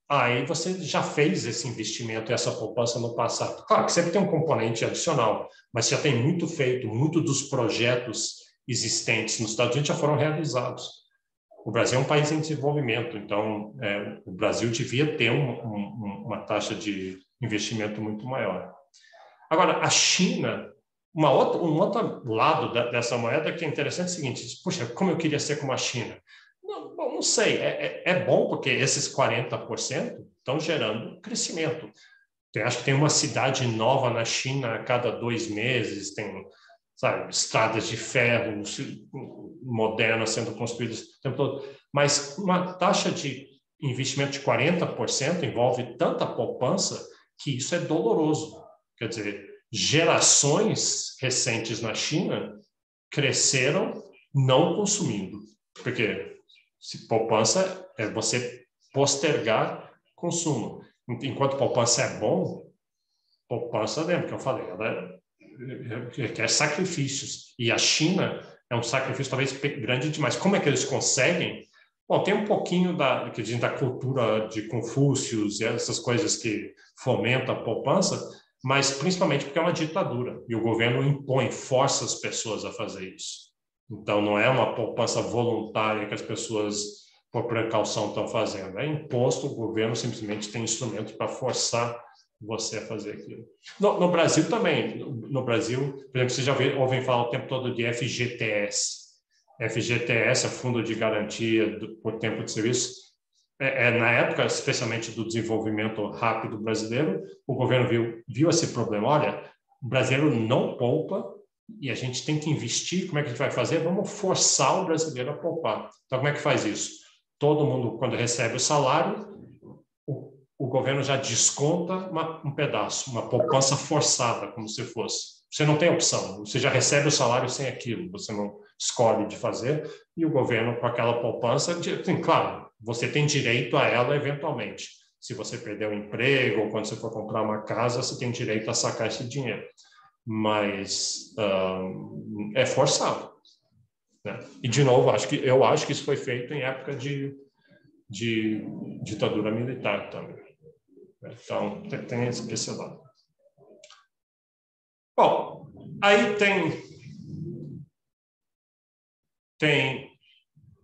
aí você já fez esse investimento e essa poupança no passado. Claro que sempre tem um componente adicional, mas já tem muito feito, muito dos projetos existentes nos Estados Unidos já foram realizados. O Brasil é um país em desenvolvimento, então o Brasil devia ter uma taxa de investimento muito maior. Agora, a China um outro lado dessa moeda que é interessante é o seguinte: puxa, como eu queria ser como a China? Não sei, é bom porque esses 40% estão gerando crescimento. Acho que tem uma cidade nova na China a cada 2 meses, tem, sabe, estradas de ferro modernas sendo construídas o tempo todo. Mas uma taxa de investimento de 40% envolve tanta poupança que isso é doloroso. Quer dizer, gerações recentes na China cresceram não consumindo. Porque se poupança é você postergar consumo. Enquanto poupança é bom, poupança, lembra que eu falei, ela requer sacrifícios. E a China é um sacrifício talvez grande demais. Como é que eles conseguem? Bom, tem um pouquinho da cultura de Confúcio e essas coisas que fomentam a poupança, mas principalmente porque é uma ditadura e o governo impõe, força as pessoas a fazer isso. Então, não é uma poupança voluntária que as pessoas, por precaução, estão fazendo. É imposto, o governo simplesmente tem instrumentos para forçar você a fazer aquilo. No Brasil também. No Brasil, por exemplo, vocês já ouvem falar o tempo todo de FGTS. FGTS é Fundo de Garantia por Tempo de Serviço. Na época, especialmente do desenvolvimento rápido brasileiro, o governo viu esse problema. Olha, o brasileiro não poupa e a gente tem que investir. Como é que a gente vai fazer? Vamos forçar o brasileiro a poupar. Então, como é que faz isso? Todo mundo, quando recebe o salário, o governo já desconta um pedaço, uma poupança forçada, como se fosse. Você não tem opção, você já recebe o salário sem aquilo, você não escolhe de fazer, e o governo, com aquela poupança, claro, você tem direito a ela eventualmente. Se você perder o emprego ou quando você for comprar uma casa, você tem direito a sacar esse dinheiro. Mas é forçado. Né? E, de novo, eu acho que isso foi feito em época de ditadura militar também. Então, tem esse lado. Bom, aí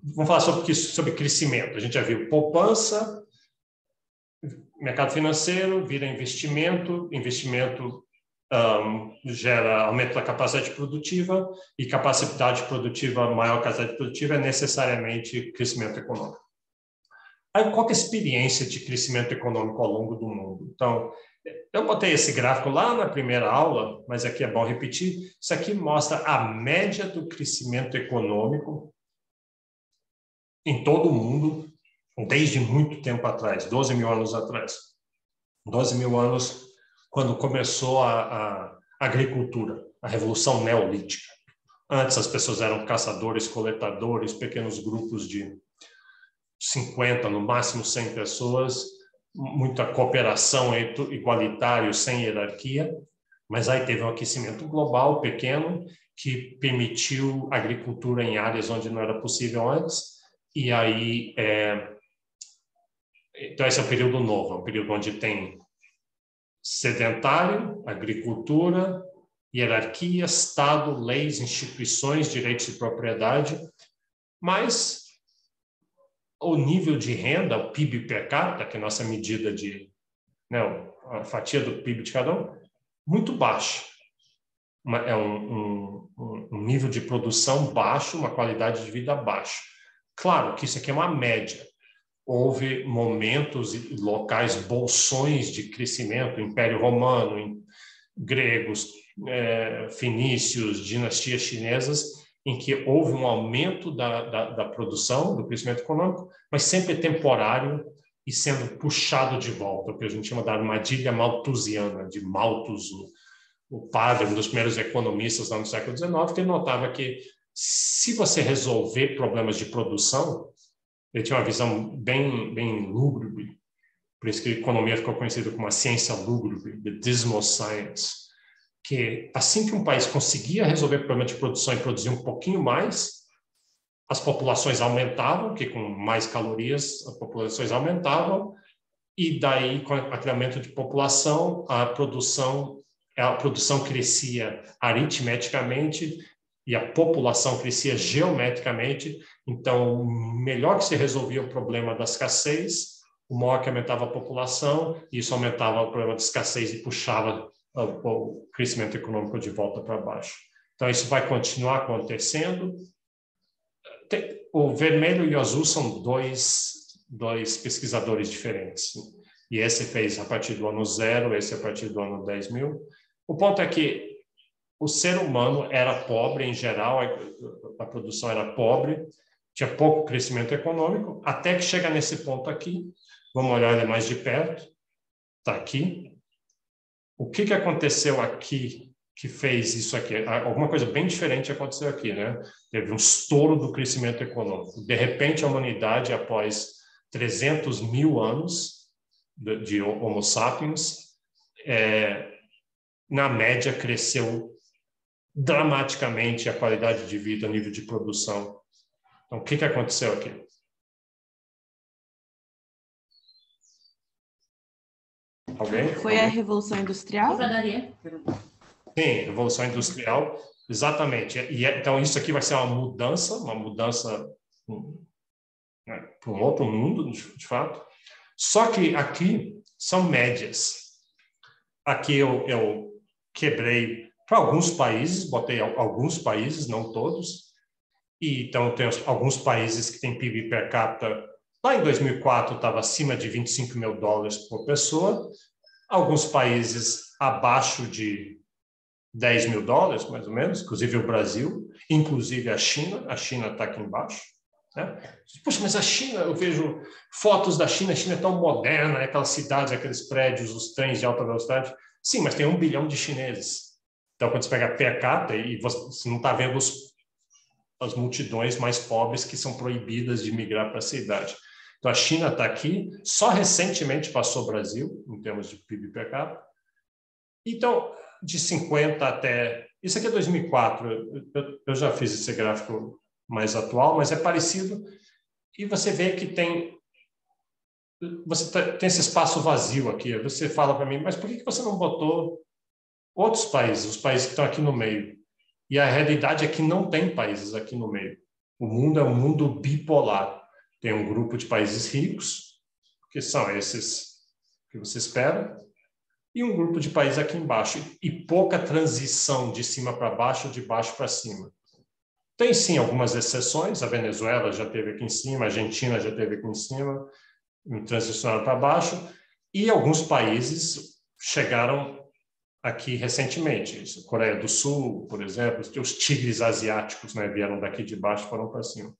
vamos falar sobre crescimento. A gente já viu poupança, mercado financeiro, vira investimento gera aumento da capacidade produtiva, e capacidade produtiva, maior capacidade produtiva, é necessariamente crescimento econômico. Aí, qual que é a experiência de crescimento econômico ao longo do mundo? Então, eu botei esse gráfico lá na primeira aula, mas aqui é bom repetir. Isso aqui mostra a média do crescimento econômico em todo o mundo, desde muito tempo atrás, 12 mil anos atrás. 12 mil anos, quando começou a agricultura, a Revolução Neolítica. Antes, as pessoas eram caçadores, coletadores, pequenos grupos de 50, no máximo 100 pessoas, muita cooperação igualitária, sem hierarquia, mas aí teve um aquecimento global pequeno que permitiu agricultura em áreas onde não era possível antes, e aí então esse é o período novo, é um período onde tem sedentário, agricultura, hierarquia, Estado, leis, instituições, direitos de propriedade, mas o nível de renda, o PIB per capita, que é a nossa medida a fatia do PIB de cada um, muito baixo. É um nível de produção baixo, uma qualidade de vida baixa. Claro que isso aqui é uma média. Houve momentos e locais, bolsões de crescimento, Império Romano, gregos, fenícios, dinastias chinesas, em que houve um aumento da produção, do crescimento econômico, mas sempre temporário e sendo puxado de volta, o que a gente chama da armadilha malthusiana, de Malthus, o padre, um dos primeiros economistas lá no século XIX, que ele notava que se você resolver problemas de produção, ele tinha uma visão bem lúgubre, por isso que a economia ficou conhecida como a ciência lúgubre, the dismal science, que assim que um país conseguia resolver problema de produção e produzir um pouquinho mais, as populações aumentavam, que com mais calorias as populações aumentavam, e daí com o aumento de população, a produção crescia aritmeticamente e a população crescia geometricamente. Então, melhor que se resolvia o problema da escassez, o maior que aumentava a população, e isso aumentava o problema de escassez e puxava o crescimento econômico de volta para baixo. Então, isso vai continuar acontecendo. O vermelho e o azul são dois pesquisadores diferentes. E esse fez a partir do ano 0, esse a partir do ano 10.000. O ponto é que o ser humano era pobre em geral, a produção era pobre, tinha pouco crescimento econômico, até que chega nesse ponto aqui. Vamos olhar ele mais de perto. Está aqui. O que aconteceu aqui que fez isso aqui? Alguma coisa bem diferente aconteceu aqui, né? Teve um estouro do crescimento econômico. De repente, a humanidade, após 300.000 anos de Homo sapiens, na média, cresceu dramaticamente a qualidade de vida, o nível de produção. Então, o que aconteceu aqui? Alguém? Foi a Revolução Industrial? Sim, Revolução Industrial, exatamente. Então, isso aqui vai ser uma mudança né, para um outro mundo, de fato. Só que aqui são médias. Aqui eu quebrei para alguns países, botei alguns países, não todos. E então tem alguns países que têm PIB per capita. Lá em 2004 estava acima de $25.000 por pessoa. Alguns países abaixo de $10.000, mais ou menos, inclusive o Brasil, inclusive a China está aqui embaixo. Né? Poxa, mas a China, eu vejo fotos da China, a China é tão moderna, aquelas cidades, aqueles prédios, os trens de alta velocidade. Sim, mas tem 1 bilhão de chineses. Então, quando você pega per capita, e você não está vendo as multidões mais pobres que são proibidas de migrar para a cidade. Então, a China está aqui, só recentemente passou o Brasil, em termos de PIB per capita. Então, de 50 até... Isso aqui é 2004, eu já fiz esse gráfico mais atual, mas é parecido. E você vê que tem esse espaço vazio aqui. Você fala para mim, mas por que você não botou outros países, os países que estão aqui no meio? E a realidade é que não tem países aqui no meio. O mundo é um mundo bipolar. Tem um grupo de países ricos, que são esses que você espera, e um grupo de países aqui embaixo, e pouca transição de cima para baixo, de baixo para cima. Tem, sim, algumas exceções, a Venezuela já esteve aqui em cima, a Argentina já esteve aqui em cima, transicionaram para baixo, e alguns países chegaram aqui recentemente. Coreia do Sul, por exemplo, os tigres asiáticos, né, vieram daqui de baixo e foram para cima.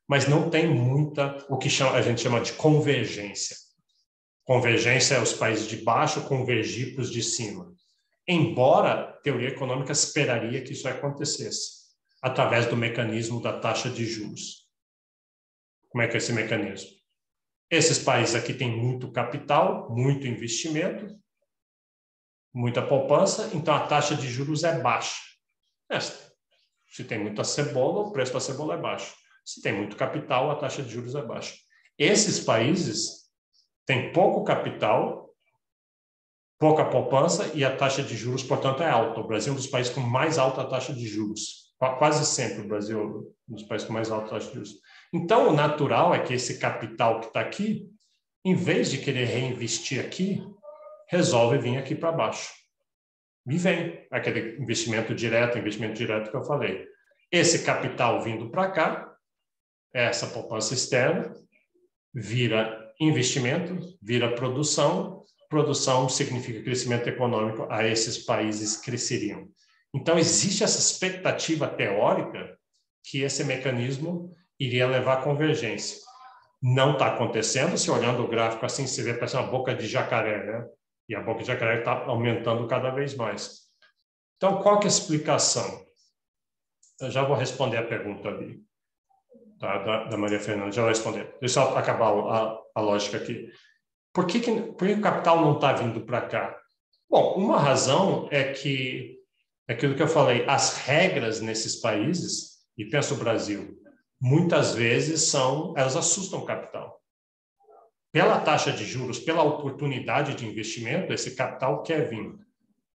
Mas não tem muita, o que a gente chama de convergência. Convergência é os países de baixo convergir para os de cima. Embora a teoria econômica esperaria que isso acontecesse, através do mecanismo da taxa de juros. Como é que é esse mecanismo? Esses países aqui têm muito capital, muito investimento, muita poupança, então a taxa de juros é baixa. Se tem muita cebola, o preço da cebola é baixo. Se tem muito capital, a taxa de juros é baixa. Esses países têm pouco capital, pouca poupança e a taxa de juros, portanto, é alta. O Brasil é um dos países com mais alta taxa de juros. Quase sempre o Brasil é um dos países com mais alta taxa de juros. Então, o natural é que esse capital que está aqui, em vez de querer reinvestir aqui, resolve vir aqui para baixo. E vem aquele investimento direto que eu falei. Esse capital vindo para cá, essa poupança externa, vira investimento, vira produção. Produção significa crescimento econômico, a esses países cresceriam. Então, existe essa expectativa teórica que esse mecanismo iria levar à convergência. Não está acontecendo, se olhando o gráfico assim, você vê parece uma boca de jacaré, né? E a boca de jacaré está aumentando cada vez mais. Então, qual que é a explicação? Eu já vou responder a pergunta ali, da Maria Fernanda, já vou responder. Deixa eu acabar a lógica aqui. Por que o capital não está vindo para cá? Bom, uma razão é que, aquilo que eu falei, as regras nesses países, e penso o Brasil, muitas vezes elas assustam o capital. Pela taxa de juros, pela oportunidade de investimento, esse capital quer vir.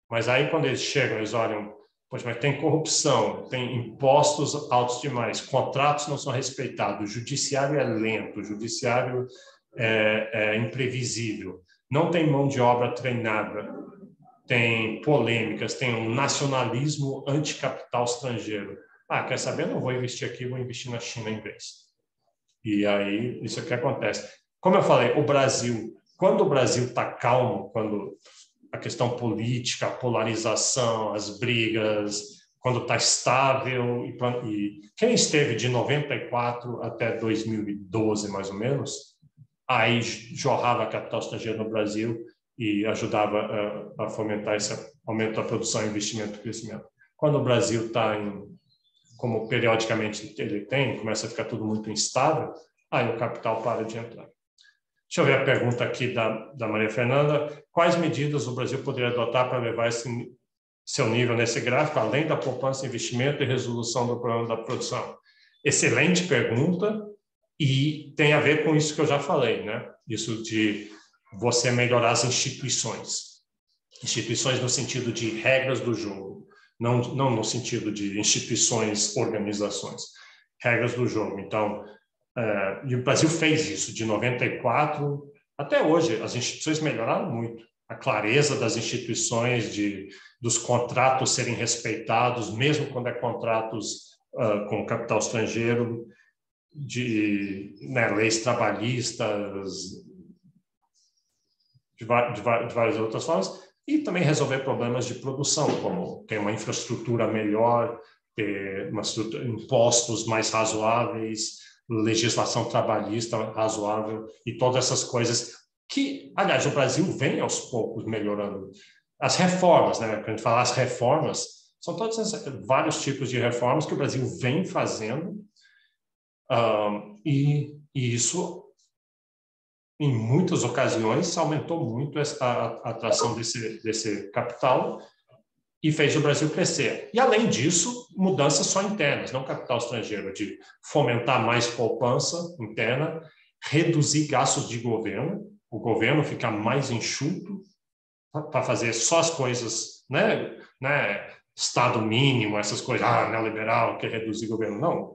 Mas aí, quando eles chegam, eles olham, poxa, mas tem corrupção, tem impostos altos demais, contratos não são respeitados, o judiciário é lento, o judiciário é imprevisível, não tem mão de obra treinada. tem polêmicas, tem um nacionalismo anticapital estrangeiro. Ah, quer saber? Eu não vou investir aqui, vou investir na China em vez. E aí, isso é que acontece. Como eu falei, o Brasil, quando o Brasil está calmo, quando a questão política, a polarização, as brigas, quando está estável, e quem esteve de 94 até 2012, mais ou menos, aí jorrava capital estrangeiro no Brasil e ajudava a fomentar esse aumento da produção, investimento e crescimento. Quando o Brasil está como periodicamente ele tem, começa a ficar tudo muito instável, aí o capital para de entrar. Deixa eu ver a pergunta aqui da Maria Fernanda. Quais medidas o Brasil poderia adotar para levar seu nível nesse gráfico, além da poupança, investimento e resolução do problema da produção? Excelente pergunta, e tem a ver com isso que eu já falei, né? Isso de você melhorar as instituições. Instituições no sentido de regras do jogo, não no sentido de instituições, organizações. Regras do jogo. Então, e o Brasil fez isso de 94 até hoje. As instituições melhoraram muito. A clareza das instituições, dos contratos serem respeitados, mesmo quando é contratos com capital estrangeiro, de leis trabalhistas, de várias outras formas, e também resolver problemas de produção, como ter uma infraestrutura melhor, ter impostos mais razoáveis, legislação trabalhista razoável e todas essas coisas que, aliás, o Brasil vem aos poucos melhorando. As reformas, né? Quando a gente fala as reformas, são todos vários tipos de reformas que o Brasil vem fazendo, e isso, em muitas ocasiões, aumentou muito a atração desse capital e fez o Brasil crescer. E, além disso, mudanças só internas, não capital estrangeiro, de fomentar mais poupança interna, reduzir gastos de governo, o governo ficar mais enxuto para fazer só as coisas, né? Estado mínimo, essas coisas, neoliberal, quer reduzir governo. Não,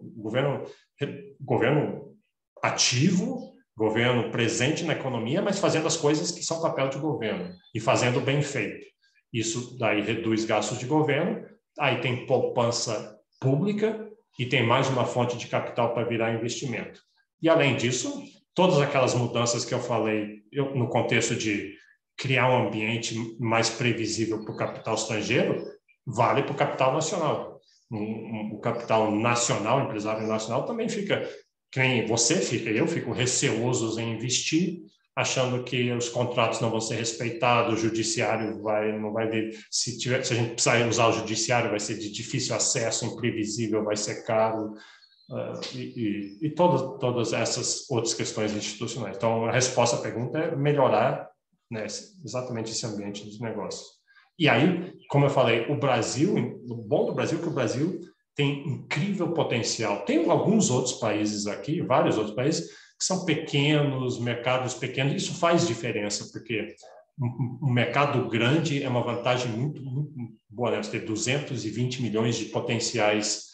governo ativo, governo presente na economia, mas fazendo as coisas que são papel de governo e fazendo bem feito. Isso daí reduz gastos de governo, aí tem poupança pública e tem mais uma fonte de capital para virar investimento. E, além disso, todas aquelas mudanças que eu falei no contexto de criar um ambiente mais previsível para o capital estrangeiro, vale para o capital nacional. O capital nacional, empresário nacional, também fica, quem você fica, eu fico receosos em investir, achando que os contratos não vão ser respeitados, o judiciário não vai ver. Se a gente precisar usar o judiciário, vai ser de difícil acesso, imprevisível, vai ser caro, e todas essas outras questões institucionais. Então, a resposta à pergunta é melhorar, né, exatamente esse ambiente de negócio. E aí, como eu falei, o bom do Brasil é que o Brasil tem incrível potencial. Tem alguns outros países aqui, vários outros países, que são pequenos, mercados pequenos. Isso faz diferença, porque um mercado grande é uma vantagem muito, muito boa, né? Você ter 220 milhões de potenciais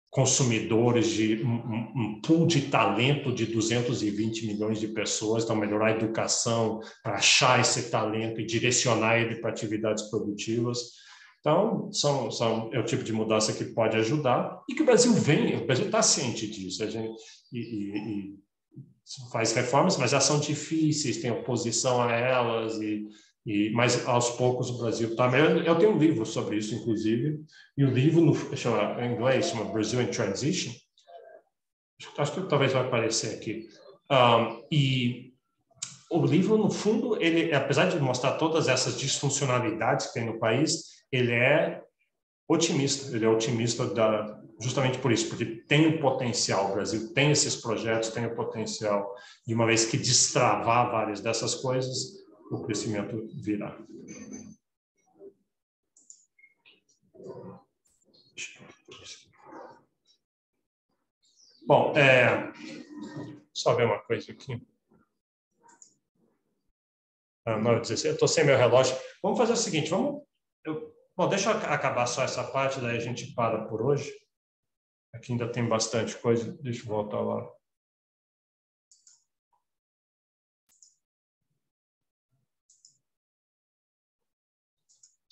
consumidores, de um pool de talento de 220 milhões de pessoas, então melhorar a educação para achar esse talento e direcionar ele para atividades produtivas. Então, é o tipo de mudança que pode ajudar e que o Brasil está ciente disso. A gente faz reformas, mas elas são difíceis, tem oposição a elas, mas aos poucos o Brasil está melhor. Eu tenho um livro sobre isso, inclusive, e o livro em inglês chama Brazil in Transition. Acho que talvez vai aparecer aqui. E o livro, no fundo, ele, apesar de mostrar todas essas disfuncionalidades que tem no país, ele é otimista. Ele é otimista justamente por isso, porque tem o potencial. O Brasil tem esses projetos, tem o potencial. E uma vez que destravar várias dessas coisas, o crescimento virá. Bom, só ver uma coisa aqui. 9h16, eu estou sem meu relógio. Vamos fazer o seguinte, deixa eu acabar só essa parte, daí a gente para por hoje. Aqui ainda tem bastante coisa, deixa eu voltar lá.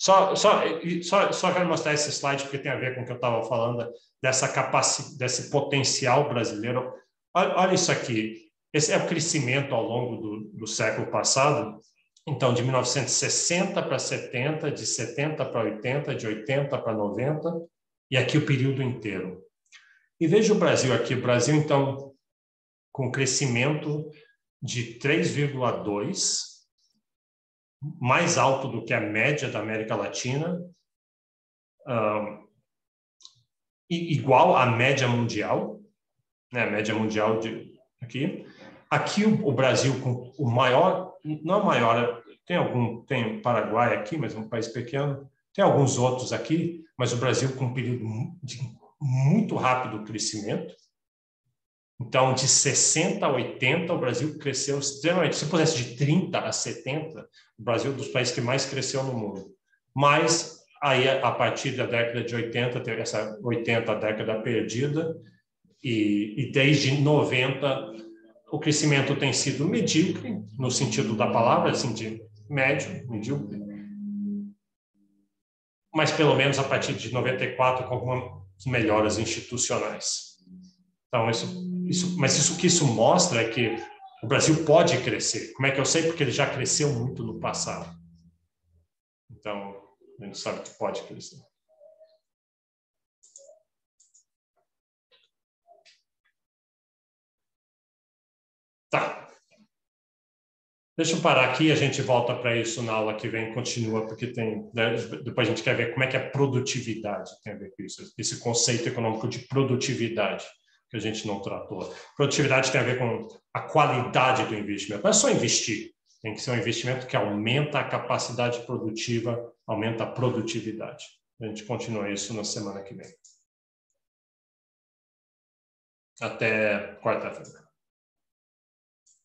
Só quero mostrar esse slide porque tem a ver com o que eu estava falando, dessa capacidade, desse potencial brasileiro. Olha isso aqui. Esse é o crescimento ao longo do século passado. Então, de 1960 para 70, de 70 para 80, de 80 para 90, e aqui o período inteiro. E veja o Brasil aqui. O Brasil, então, com crescimento de 3,2%, mais alto do que a média da América Latina, igual à média mundial, né? A média mundial aqui. Aqui o Brasil com o maior, não é maior, tem o Paraguai aqui, mas é um país pequeno, tem alguns outros aqui, mas o Brasil com um período de muito rápido crescimento. Então, de 60 a 80, o Brasil cresceu extremamente. Se pudesse de 30 a 70, o Brasil é um dos países que mais cresceu no mundo. Mas, aí, a partir da década de 80, teve essa 80, a década perdida, e desde 90, o crescimento tem sido medíocre, no sentido da palavra, assim, de médio, medíocre. Mas, pelo menos, a partir de 94, com algumas melhoras institucionais. Então, mas isso que isso mostra é que o Brasil pode crescer. Como é que eu sei? Porque ele já cresceu muito no passado. Então, a gente sabe que pode crescer. Tá. Deixa eu parar aqui e a gente volta para isso na aula que vem, continua, porque depois a gente quer ver como é que a produtividade tem a ver com isso, esse conceito econômico de produtividade que a gente não tratou. Produtividade tem a ver com a qualidade do investimento. Não é só investir, tem que ser um investimento que aumenta a capacidade produtiva, aumenta a produtividade. A gente continua isso na semana que vem. Até quarta-feira.